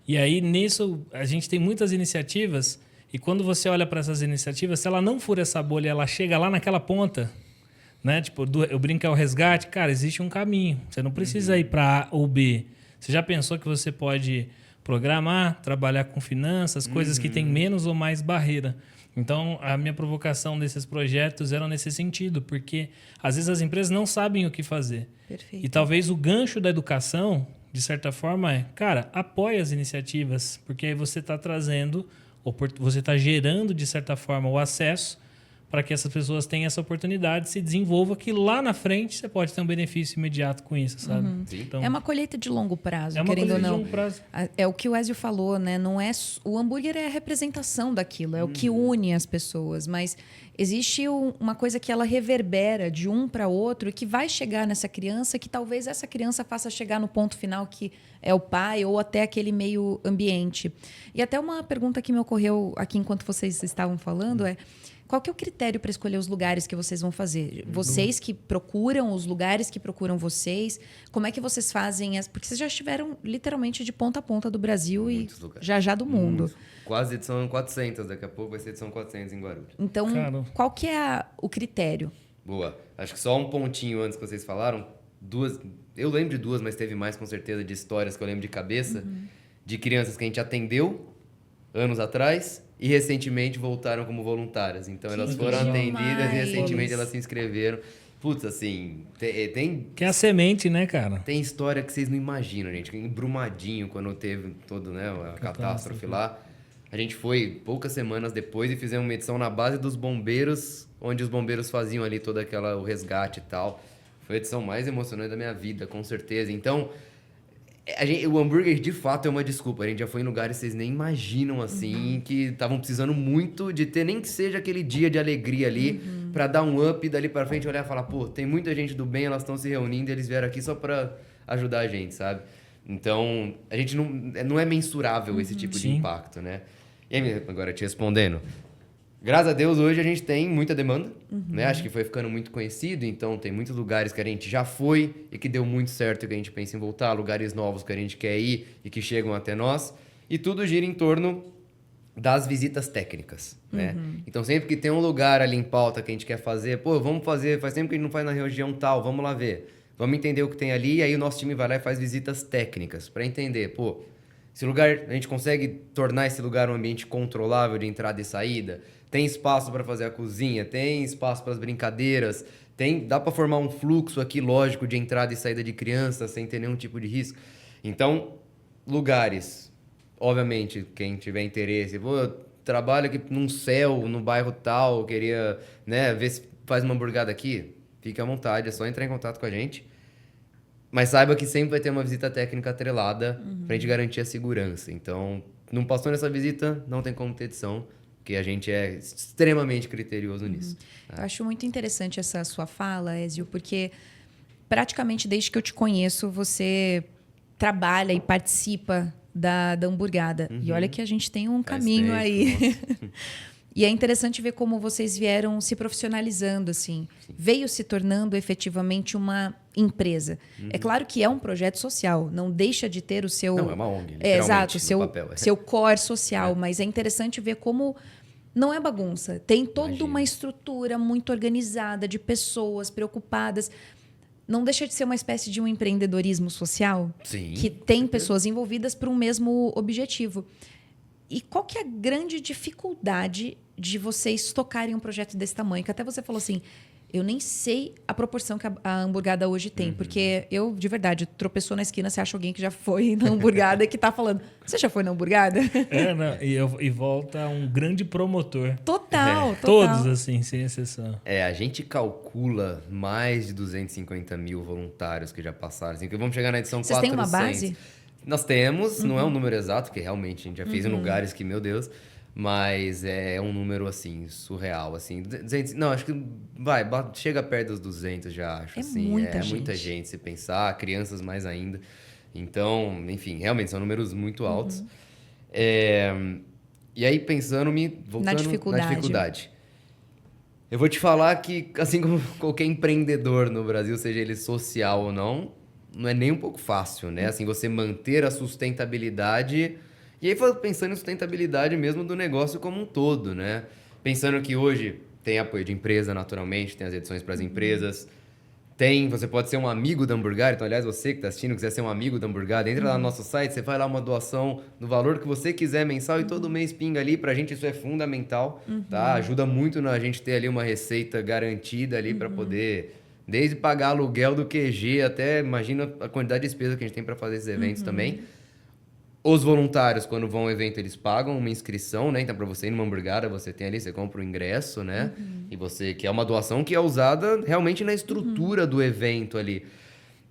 S2: E aí, nisso, a gente tem muitas iniciativas. E quando você olha para essas iniciativas, se ela não fura essa bolha, ela chega lá naquela ponta, né? Tipo, eu brinco é o resgate, cara, existe um caminho. Você não precisa ir para A ou B. Você já pensou que você pode programar, trabalhar com finanças, coisas que têm menos ou mais barreira. Então, a minha provocação desses projetos era nesse sentido, porque às vezes as empresas não sabem o que fazer.
S1: Perfeito.
S2: E talvez o gancho da educação, de certa forma, cara, apoie as iniciativas, porque aí você está trazendo... Você está gerando, de certa forma, o acesso para que essas pessoas tenham essa oportunidade, se desenvolva, que lá na frente você pode ter um benefício imediato com isso, sabe? Então,
S1: É uma colheita de longo prazo,
S2: é uma
S1: querendo ou
S2: colheita de
S1: não.
S2: longo prazo.
S1: É o que o Ezio falou, né? Não é o hambúrguer é a representação daquilo, é o que une as pessoas. Mas existe uma coisa que ela reverbera de um para outro e que vai chegar nessa criança, que talvez essa criança faça chegar no ponto final, que é o pai ou até aquele meio ambiente. E até uma pergunta que me ocorreu aqui enquanto vocês estavam falando é: qual que é o critério para escolher os lugares que vocês vão fazer? Vocês que procuram, os lugares que procuram vocês, como é que vocês fazem? Porque vocês já estiveram literalmente de ponta a ponta do Brasil
S4: Muitos
S1: e
S4: lugares.
S1: já do mundo.
S4: Quase edição 400, daqui a pouco vai ser edição 400 em Guarulhos.
S1: Então,
S2: Caramba.
S1: qual que é o critério?
S4: Boa. Acho que só um pontinho antes que vocês falaram. Eu lembro de duas, mas teve mais com certeza de histórias que eu lembro de cabeça. De crianças que a gente atendeu anos atrás e recentemente voltaram como voluntárias. Então elas foram
S1: demais.
S4: atendidas e recentemente elas se inscreveram. Putz, assim, tem
S2: Que é a semente, né, cara?
S4: Tem história que vocês não imaginam, gente. Em Brumadinho, quando teve todo, né, a catástrofe lá, a gente foi poucas semanas depois e fizemos uma edição na base dos bombeiros, onde os bombeiros faziam ali todo o resgate e tal. Foi a edição mais emocionante da minha vida, com certeza. Então, o hambúrguer de fato é uma desculpa. A gente já foi em lugares que vocês nem imaginam, assim, que estavam precisando muito de ter, nem que seja aquele dia de alegria ali, pra dar um up dali pra frente, olhar e falar, pô, tem muita gente do bem, elas estão se reunindo, eles vieram aqui só pra ajudar a gente, sabe? Então, a gente não é mensurável esse tipo de
S2: Sim.
S4: impacto, né? E aí, agora te respondendo, graças a Deus, hoje a gente tem muita demanda, né? Acho que foi ficando muito conhecido, então tem muitos lugares que a gente já foi e que deu muito certo e que a gente pensa em voltar, lugares novos que a gente quer ir e que chegam até nós. E tudo gira em torno das visitas técnicas, né? Então, sempre que tem um lugar ali em pauta que a gente quer fazer, pô, vamos fazer, faz tempo que a gente não faz na região tal, vamos lá ver. Vamos entender o que tem ali, e aí o nosso time vai lá e faz visitas técnicas para entender, pô, esse lugar, a gente consegue tornar esse lugar um ambiente controlável de entrada e saída? Tem espaço para fazer a cozinha, tem espaço para as brincadeiras, dá para formar um fluxo aqui lógico de entrada e saída de crianças sem ter nenhum tipo de risco. Então, lugares, obviamente, quem tiver interesse, eu trabalho aqui num céu, no bairro tal, queria, né, ver se faz uma hamburgada aqui, fique à vontade, é só entrar em contato com a gente. Mas saiba que sempre vai ter uma visita técnica atrelada pra gente garantir a segurança. Então, não passou nessa visita, não tem como ter edição, porque a gente é extremamente criterioso nisso.
S1: Eu acho muito interessante essa sua fala, Ézio, porque praticamente desde que eu te conheço, você trabalha e participa da hamburgada. E olha que a gente tem um caminho aí. E é interessante ver como vocês vieram se profissionalizando, assim.
S4: Sim.
S1: Veio se tornando efetivamente uma empresa. É claro que é um projeto social, não deixa de ter o seu...
S4: Não, é uma ONG,
S1: exato,
S4: no papel.
S1: seu core social, mas é interessante ver como não é bagunça. Tem toda uma estrutura muito organizada de pessoas preocupadas. Não deixa de ser uma espécie de um empreendedorismo social.
S4: Sim,
S1: que tem pessoas envolvidas para um mesmo objetivo. E qual que é a grande dificuldade de vocês tocarem um projeto desse tamanho? Que até você falou assim, eu nem sei a proporção que a hamburgada hoje tem. Porque eu, de verdade, tropeçou na esquina, você acha alguém que já foi na hamburgada e que tá falando, você já foi na hamburgada?
S2: E volta um grande promotor.
S1: Total.
S2: Todos, assim, sem exceção.
S4: A gente calcula mais de 250 mil voluntários que já passaram. Assim, que vamos chegar na edição 400.
S1: Vocês têm uma base?
S4: Nós temos, não é um número exato, porque realmente a gente já fez em lugares que, meu Deus, mas é um número, assim, surreal, assim. 200, não, acho que chega perto dos 200 já, acho,
S1: É
S4: assim. Muita gente, se pensar, crianças mais ainda. Então, enfim, realmente são números muito altos. E aí, voltando na dificuldade. Eu vou te falar que, assim como qualquer empreendedor no Brasil, seja ele social ou não é nem um pouco fácil, né? Assim, você manter a sustentabilidade. E aí, pensando em sustentabilidade mesmo do negócio como um todo, né? Pensando que hoje tem apoio de empresa, naturalmente, tem as edições para as empresas. Você pode ser um amigo da Hamburgada. Então, aliás, você que está assistindo, quiser ser um amigo da Hamburgada, entra lá no nosso site, você faz lá uma doação no valor que você quiser mensal e todo mês pinga ali. Pra gente isso é fundamental, tá? Ajuda muito na gente ter ali uma receita garantida ali para poder... Desde pagar aluguel do QG até, imagina a quantidade de despesa que a gente tem para fazer esses eventos também. Os voluntários, quando vão ao evento, eles pagam uma inscrição, né? Então, para você ir numa hamburgada, você tem ali, você compra o ingresso, né? E você que é uma doação que é usada realmente na estrutura do evento ali.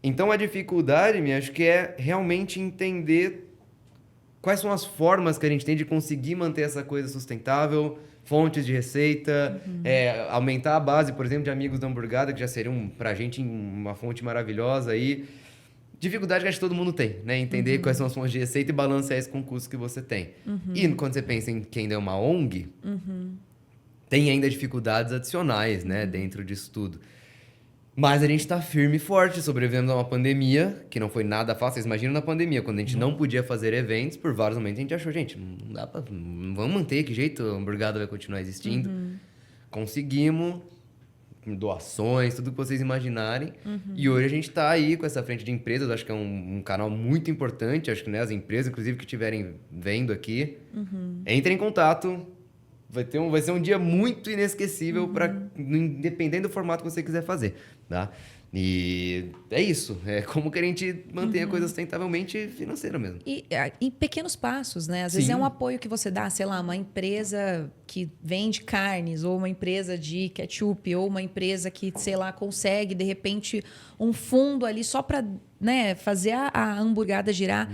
S4: Então, a dificuldade, acho que é realmente entender quais são as formas que a gente tem de conseguir manter essa coisa sustentável, fontes de receita, aumentar a base, por exemplo, de amigos da hamburgada, que já seriam, pra gente, uma fonte maravilhosa aí. Dificuldade que acho que todo mundo tem, né? Entender quais são as fontes de receita e balancear isso com o custo que você tem. E quando você pensa em quem é uma ONG, tem ainda dificuldades adicionais, né? Dentro disso tudo. Mas a gente tá firme e forte, sobrevivendo a uma pandemia, que não foi nada fácil. Vocês imaginam na pandemia, quando a gente não podia fazer eventos, por vários momentos a gente achou, gente, não dá pra... Não vamos manter, que jeito a hamburgada vai continuar existindo. Conseguimos... doações, tudo que vocês imaginarem. E hoje a gente está aí com essa frente de empresas, acho que é um canal muito importante, acho que, né, as empresas, inclusive, que estiverem vendo aqui, entrem em contato, vai ser um dia muito inesquecível, independente do formato que você quiser fazer, tá? E é isso, é como que a gente mantém a coisa sustentavelmente financeira mesmo.
S1: E em pequenos passos, né? Às vezes
S4: Sim.
S1: é um apoio que você dá, sei lá, uma empresa que vende carnes, ou uma empresa de ketchup, ou uma empresa que, sei lá, consegue, de repente, um fundo ali só para, né, fazer a hamburgada girar.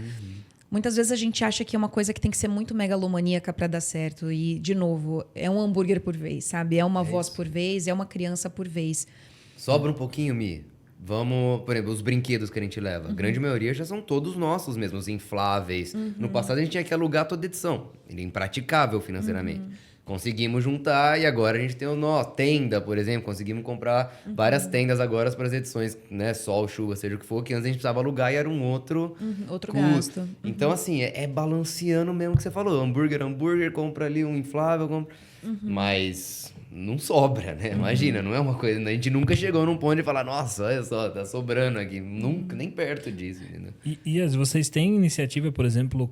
S1: Muitas vezes a gente acha que é uma coisa que tem que ser muito megalomaníaca para dar certo. E, de novo, é um hambúrguer por vez, sabe? É uma voz por vez, é uma criança por vez.
S4: Sobra um pouquinho, Mi. Vamos, por exemplo, os brinquedos que a gente leva. A grande maioria já são todos nossos mesmo, os infláveis. No passado a gente tinha que alugar toda edição. Ele é impraticável financeiramente. Conseguimos juntar e agora a gente tem tenda, por exemplo. Conseguimos comprar várias tendas agora para as edições, né? Sol, chuva, seja o que for, que antes a gente precisava alugar e era um outro
S1: Outro
S4: custo.
S1: gasto.
S4: Então, assim, é balanceando mesmo o que você falou. Hambúrguer, compra ali um inflável, compra... Mas não sobra, né? Imagina, não é uma coisa... A gente nunca chegou num ponto de falar, nossa, olha só, tá sobrando aqui. Nunca, nem perto disso, entendeu?
S2: E vocês têm iniciativa, por exemplo,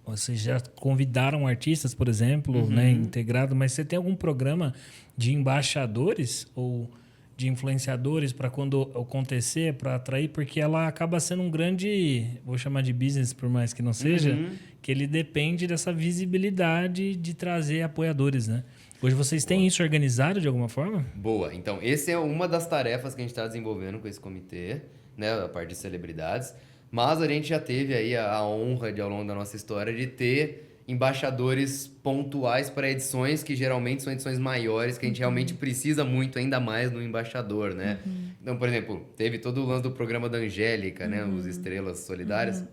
S2: vocês já convidaram artistas, por exemplo, né, integrado, mas você tem algum programa de embaixadores ou de influenciadores para quando acontecer, para atrair? Porque ela acaba sendo um grande, vou chamar de business, por mais que não seja, que ele depende dessa visibilidade de trazer apoiadores, né? Hoje vocês têm isso organizado de alguma forma?
S4: Boa. Então, essa é uma das tarefas que a gente está desenvolvendo com esse comitê, né? A parte de celebridades. Mas a gente já teve aí a honra, ao longo da nossa história, de ter embaixadores pontuais para edições que geralmente são edições maiores, que a gente realmente precisa muito, ainda mais no embaixador, né? Então, por exemplo, teve todo o lance do programa da Angélica, né? Os Estrelas Solidárias,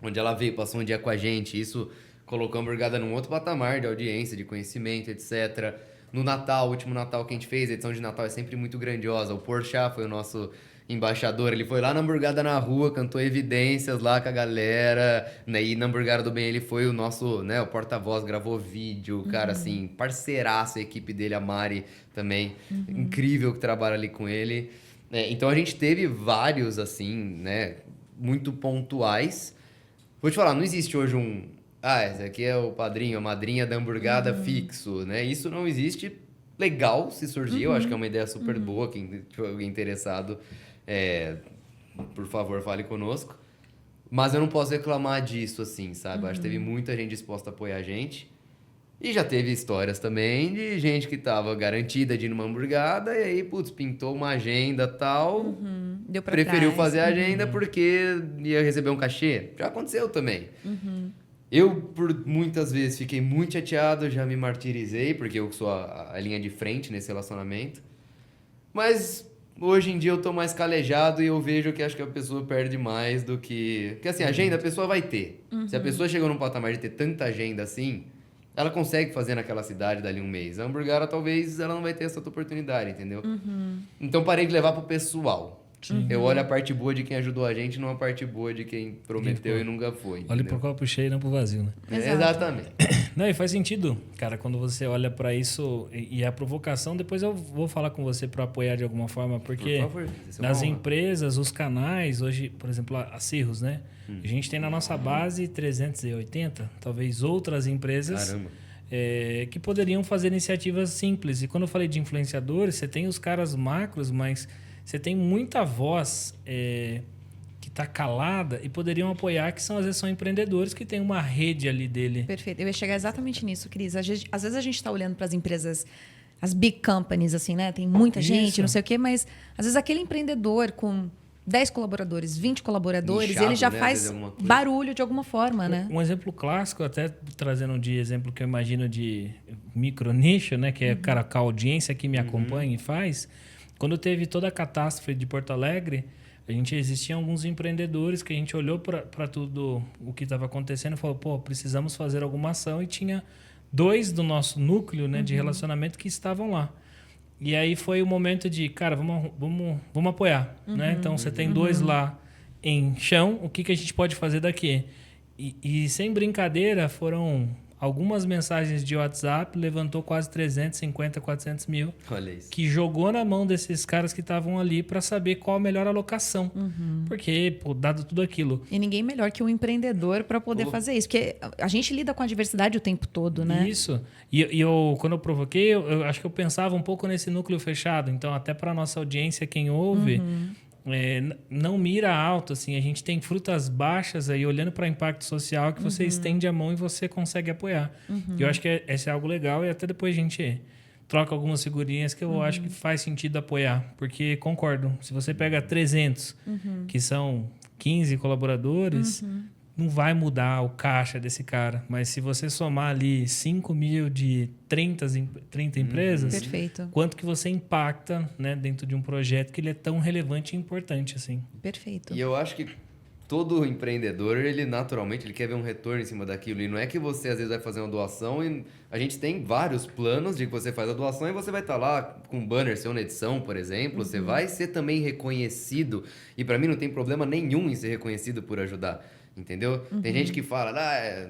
S4: onde ela veio, passou um dia com a gente. Isso colocou a hamburgada num outro patamar de audiência, de conhecimento, etc. No Natal, o último Natal que a gente fez, a edição de Natal é sempre muito grandiosa. O Porchat foi o nosso embaixador, ele foi lá na Hamburgada na Rua, cantou Evidências lá com a galera, né? E na Hamburgada do Bem ele foi o nosso, né, o porta-voz, gravou vídeo, cara, assim, parceiraço, a equipe dele, a Mari também, incrível que trabalha ali com ele. Então a gente teve vários, assim, né, muito pontuais. Vou te falar, não existe hoje esse aqui é o padrinho, a madrinha da hamburgada fixo, né? Isso não existe. Legal se surgir, eu acho que é uma ideia super boa, quem tiver alguém interessado, por favor, fale conosco. Mas eu não posso reclamar disso, assim, sabe? Acho que teve muita gente disposta a apoiar a gente. E já teve histórias também de gente que tava garantida de ir numa hamburgada e aí, putz, pintou uma agenda e tal.
S1: Deu pra
S4: Preferiu
S1: trás.
S4: fazer a agenda porque ia receber um cachê. Já aconteceu também. Eu, por muitas vezes, fiquei muito chateado, já me martirizei, porque eu sou a linha de frente nesse relacionamento. Mas hoje em dia eu tô mais calejado e eu vejo que acho que a pessoa perde mais do que... Porque assim, agenda a pessoa vai ter. Se a pessoa chegou num patamar de ter tanta agenda assim, ela consegue fazer naquela cidade dali um mês. A hamburgada talvez ela não vai ter essa oportunidade, entendeu? Então parei de levar pro pessoal. Eu olho a parte boa de quem ajudou a gente, não a parte boa de quem prometeu e nunca foi.
S2: Olhe pro copo cheio e não pro vazio, né?
S4: Exatamente.
S2: Não, e faz sentido, cara, quando você olha para isso e a provocação, depois eu vou falar com você para apoiar de alguma forma, porque
S4: Por favor,
S2: nas empresas, os canais, hoje, por exemplo, a Cirrus, né? A gente tem na nossa base 380, talvez outras empresas que poderiam fazer iniciativas simples. E quando eu falei de influenciadores, você tem os caras macros, mas você tem muita voz que está calada e poderiam apoiar, que são empreendedores que têm uma rede ali dele.
S1: Perfeito. Eu ia chegar exatamente nisso, Cris. Às vezes a gente está olhando para as empresas, as big companies, assim, né? Tem muita gente, não sei o quê, mas às vezes aquele empreendedor com 10 colaboradores, 20 colaboradores,
S4: Nichado,
S1: ele já
S4: né? Às
S1: faz
S4: vezes alguma coisa.
S1: barulho de alguma forma, né?
S2: Um exemplo clássico, até trazendo de exemplo que eu imagino de micro nicho, né? Que é cara, que a audiência que me acompanha e faz. Quando teve toda a catástrofe de Porto Alegre, existiam alguns empreendedores que a gente olhou para tudo o que estava acontecendo e falou, pô, precisamos fazer alguma ação. E tinha 2 do nosso núcleo, né, de relacionamento que estavam lá. E aí foi o momento de, cara, vamos apoiar, né? Então, você tem 2 lá em chão, o que a gente pode fazer daqui? E sem brincadeira, foram algumas mensagens de WhatsApp, levantou quase 350, 400 mil,
S4: Olha isso.
S2: que jogou na mão desses caras que estavam ali para saber qual a melhor alocação. Porque, pô, dado tudo aquilo...
S1: E ninguém melhor que um empreendedor para poder fazer isso. Porque a gente lida com a diversidade o tempo todo, né?
S2: Isso. E eu, quando eu provoquei, eu acho que eu pensava um pouco nesse núcleo fechado. Então, até para nossa audiência, quem ouve, não mira alto. Assim, a gente tem frutas baixas aí, olhando para impacto social, que você estende a mão e você consegue apoiar. E eu acho que esse é algo legal. E até depois a gente troca algumas figurinhas que eu acho que faz sentido apoiar. Porque, concordo, se você pega 300, que são 15 colaboradores... Não vai mudar o caixa desse cara. Mas se você somar ali 5 mil de 30 empresas,
S1: Perfeito.
S2: quanto que você impacta, né, dentro de um projeto que ele é tão relevante e importante assim.
S1: Perfeito.
S4: E eu acho que todo empreendedor, ele naturalmente ele quer ver um retorno em cima daquilo. E não é que você às vezes vai fazer uma doação e a gente tem vários planos de que você faz a doação e você vai estar lá com um banner seu na edição, por exemplo. Você vai ser também reconhecido. E para mim não tem problema nenhum em ser reconhecido por ajudar. Entendeu? Tem gente que fala,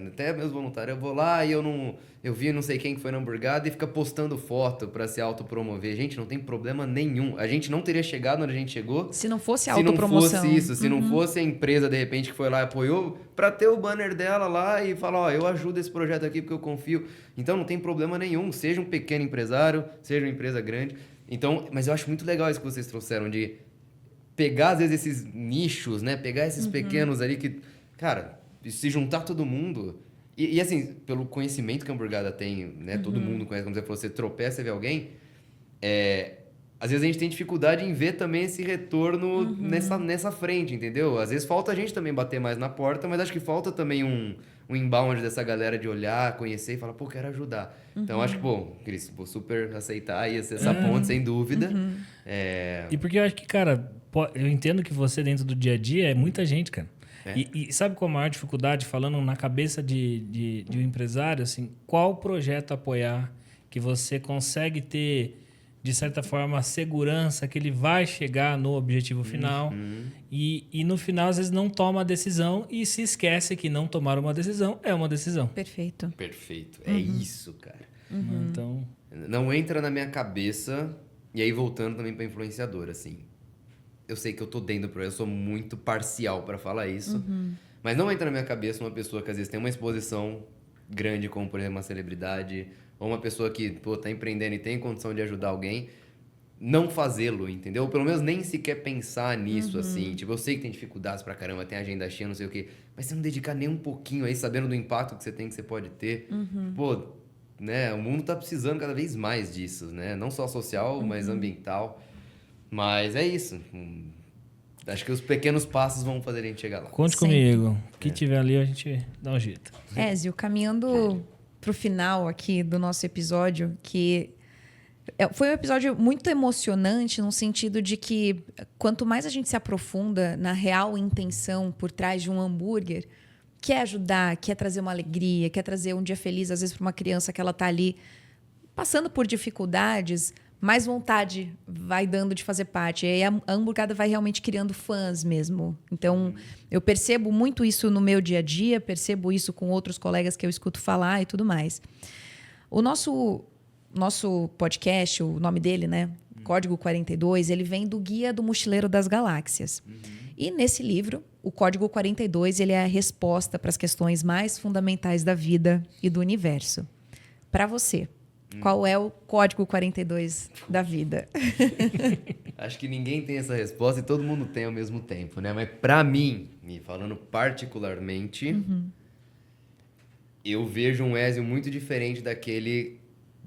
S4: até meus voluntários, eu vou lá e eu vi não sei quem que foi na hamburgada e fica postando foto pra se autopromover. Gente, não tem problema nenhum. A gente não teria chegado onde a gente chegou
S1: Se não fosse
S4: se não
S1: autopromoção.
S4: fosse isso, se não fosse a empresa, de repente, que foi lá e apoiou, pra ter o banner dela lá e falar, ó, eu ajudo esse projeto aqui porque eu confio. Então, não tem problema nenhum. Seja um pequeno empresário, seja uma empresa grande. Então, mas eu acho muito legal isso que vocês trouxeram, de pegar, às vezes, esses nichos, né? Pegar esses pequenos ali que... Cara, se juntar todo mundo... E assim, pelo conhecimento que a hamburgada tem, né? Todo mundo conhece, como você falou, você tropeça e vê alguém... Às vezes a gente tem dificuldade em ver também esse retorno nessa frente, entendeu? Às vezes falta a gente também bater mais na porta, mas acho que falta também um inbound dessa galera de olhar, conhecer e falar, pô, quero ajudar. Então acho que, pô, Cris, vou super aceitar aí essa ponte, sem dúvida.
S2: E porque eu acho que, cara, eu entendo que você dentro do dia a dia é muita gente, cara. E sabe qual a maior dificuldade, falando na cabeça de um empresário, assim, qual projeto apoiar que você consegue ter, de certa forma, a segurança que ele vai chegar no objetivo final e no final, às vezes, não toma a decisão e se esquece que não tomar uma decisão é uma decisão.
S1: Perfeito.
S4: Perfeito. É isso, cara.
S2: Então,
S4: Não entra na minha cabeça, e aí voltando também pra influenciador, assim. Eu sei que eu tô dentro do projeto, eu sou muito parcial pra falar isso, mas não entra na minha cabeça uma pessoa que às vezes tem uma exposição grande, como por exemplo uma celebridade, ou uma pessoa que, pô, tá empreendendo e tem condição de ajudar alguém, não fazê-lo, entendeu? Ou pelo menos nem sequer pensar nisso, assim. Tipo, eu sei que tem dificuldades pra caramba, tem agenda cheia, não sei o quê, mas você não dedicar nem um pouquinho aí, sabendo do impacto que você tem, que você pode ter. Pô, né? O mundo tá precisando cada vez mais disso, né? Não só social, mas ambiental. Mas é isso. Acho que os pequenos passos vão fazer a gente chegar lá.
S2: conte
S1: Sempre.
S2: comigo. O que tiver ali, a gente dá um jeito.
S1: Ézio, caminhando pro final aqui do nosso episódio, que foi um episódio muito emocionante no sentido de que quanto mais a gente se aprofunda na real intenção por trás de um hambúrguer, quer ajudar, quer trazer uma alegria, quer trazer um dia feliz, às vezes, para uma criança que ela está ali passando por dificuldades, mais vontade vai dando de fazer parte. E aí a hamburgada vai realmente criando fãs mesmo. Então, eu percebo muito isso no meu dia a dia, percebo isso com outros colegas que eu escuto falar e tudo mais. O nosso podcast, o nome dele, né? Código 42, ele vem do Guia do Mochileiro das Galáxias. E nesse livro, o Código 42, ele é a resposta para as questões mais fundamentais da vida e do universo. Para você, qual é o Código 42 da vida?
S4: Acho que ninguém tem essa resposta e todo mundo tem ao mesmo tempo, né? Mas pra mim, me falando particularmente, eu vejo um Ézio muito diferente daquele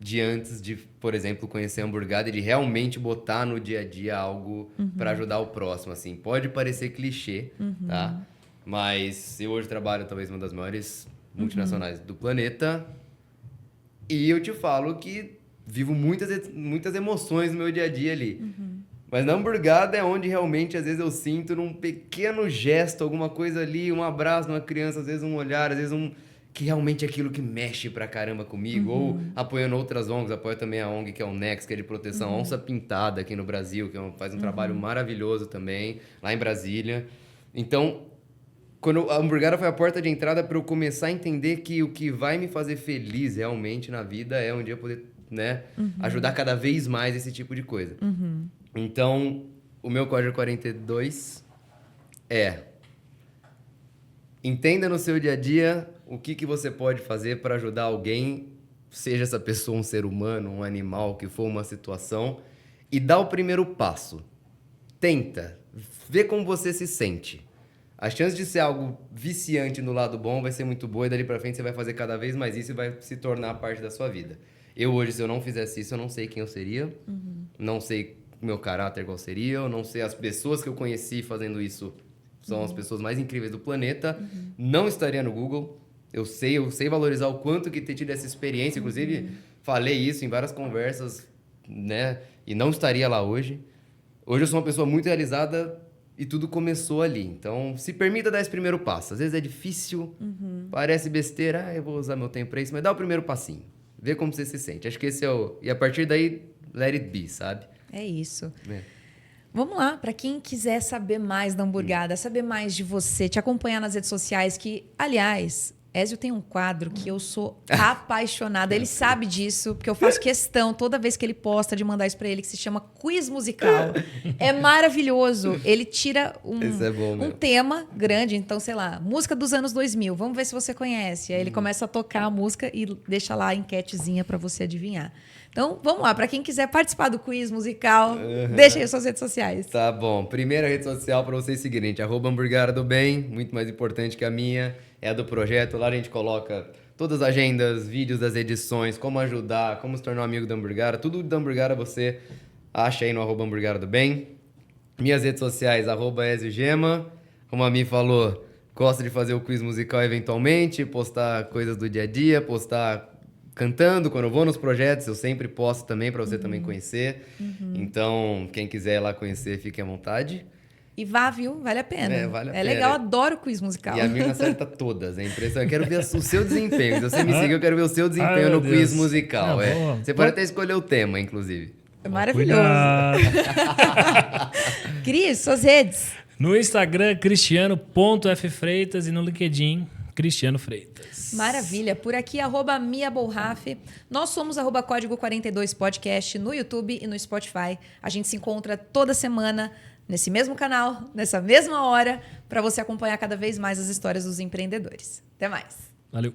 S4: de antes de, por exemplo, conhecer a Hamburgada e de realmente botar no dia a dia algo para ajudar o próximo, assim. Pode parecer clichê, tá? Mas eu hoje trabalho talvez uma das maiores multinacionais do planeta e eu te falo que vivo muitas emoções no meu dia a dia ali. Mas na Hamburgada é onde realmente, às vezes, eu sinto num pequeno gesto, alguma coisa ali, um abraço de uma criança, às vezes um olhar, às vezes que realmente é aquilo que mexe pra caramba comigo. Ou apoiando outras ONGs, apoio também a ONG que é o Nex, que é de proteção Onça Pintada aqui no Brasil, que faz um trabalho maravilhoso também, lá em Brasília. Então, quando a Hamburgada foi a porta de entrada para eu começar a entender que o que vai me fazer feliz realmente na vida é um dia poder, né, ajudar cada vez mais esse tipo de coisa. Então, o meu código 42 é: entenda no seu dia a dia o que você pode fazer para ajudar alguém, seja essa pessoa um ser humano, um animal, que for uma situação, e dá o primeiro passo. Tenta, vê como você se sente. A chance de ser algo viciante no lado bom vai ser muito boa e dali para frente você vai fazer cada vez mais isso e vai se tornar parte da sua vida. Eu hoje, se eu não fizesse isso, eu não sei quem eu seria, não sei meu caráter qual seria, eu não sei, as pessoas que eu conheci fazendo isso são as pessoas mais incríveis do planeta, não estaria no Google, eu sei valorizar o quanto que ter tido essa experiência, inclusive falei isso em várias conversas, né, e não estaria lá hoje. Hoje eu sou uma pessoa muito realizada e tudo começou ali, então se permita dar esse primeiro passo, às vezes é difícil, parece besteira, eu vou usar meu tempo pra isso, mas dá o primeiro passinho, vê como você se sente, acho que esse é e a partir daí, let it be, sabe?
S1: É isso. Vamos lá, para quem quiser saber mais da Hamburgada, saber mais de você, te acompanhar nas redes sociais, que, aliás, Ézio tem um quadro que eu sou apaixonada. Ele sabe disso, porque eu faço questão, toda vez que ele posta, de mandar isso para ele, que se chama Quiz Musical. É maravilhoso. Ele tira um tema grande, então, sei lá, música dos anos 2000. Vamos ver se você conhece. Aí ele começa a tocar a música e deixa lá a enquetezinha para você adivinhar. Então, vamos lá. Para quem quiser participar do Quiz Musical, deixa aí as suas redes sociais.
S4: Tá bom. Primeira rede social para vocês seguirem, @Hamburgada do Bem, muito mais importante que a minha. É a do projeto, lá a gente coloca todas as agendas, vídeos das edições, como ajudar, como se tornar um amigo da Hamburgada. Tudo da Hamburgada você acha aí no @Hamburgada do Bem. Minhas redes sociais, @EzioGema. Como a Mi falou, gosto de fazer o quiz musical eventualmente, postar coisas do dia a dia, postar cantando, quando eu vou nos projetos, eu sempre posto também, para você também conhecer. Então, quem quiser ir lá conhecer, fique à vontade.
S1: E vá, viu? Vale a pena.
S4: Vale a pena.
S1: Legal, adoro quiz musical.
S4: E a minha acerta todas, é impressionante. Eu quero ver o seu desempenho. Se você me seguir, eu quero ver o seu desempenho no quiz musical. Você pode até escolher o tema, inclusive.
S1: É maravilhoso. Cris, suas redes.
S2: No Instagram, cristiano.ffreitas e no LinkedIn, Cristiano Freitas.
S1: Maravilha. Por aqui, @MiaBolraf. Nós somos @Código 42 Podcast no YouTube e no Spotify. A gente se encontra toda semana nesse mesmo canal, nessa mesma hora, para você acompanhar cada vez mais as histórias dos empreendedores. Até mais.
S2: Valeu.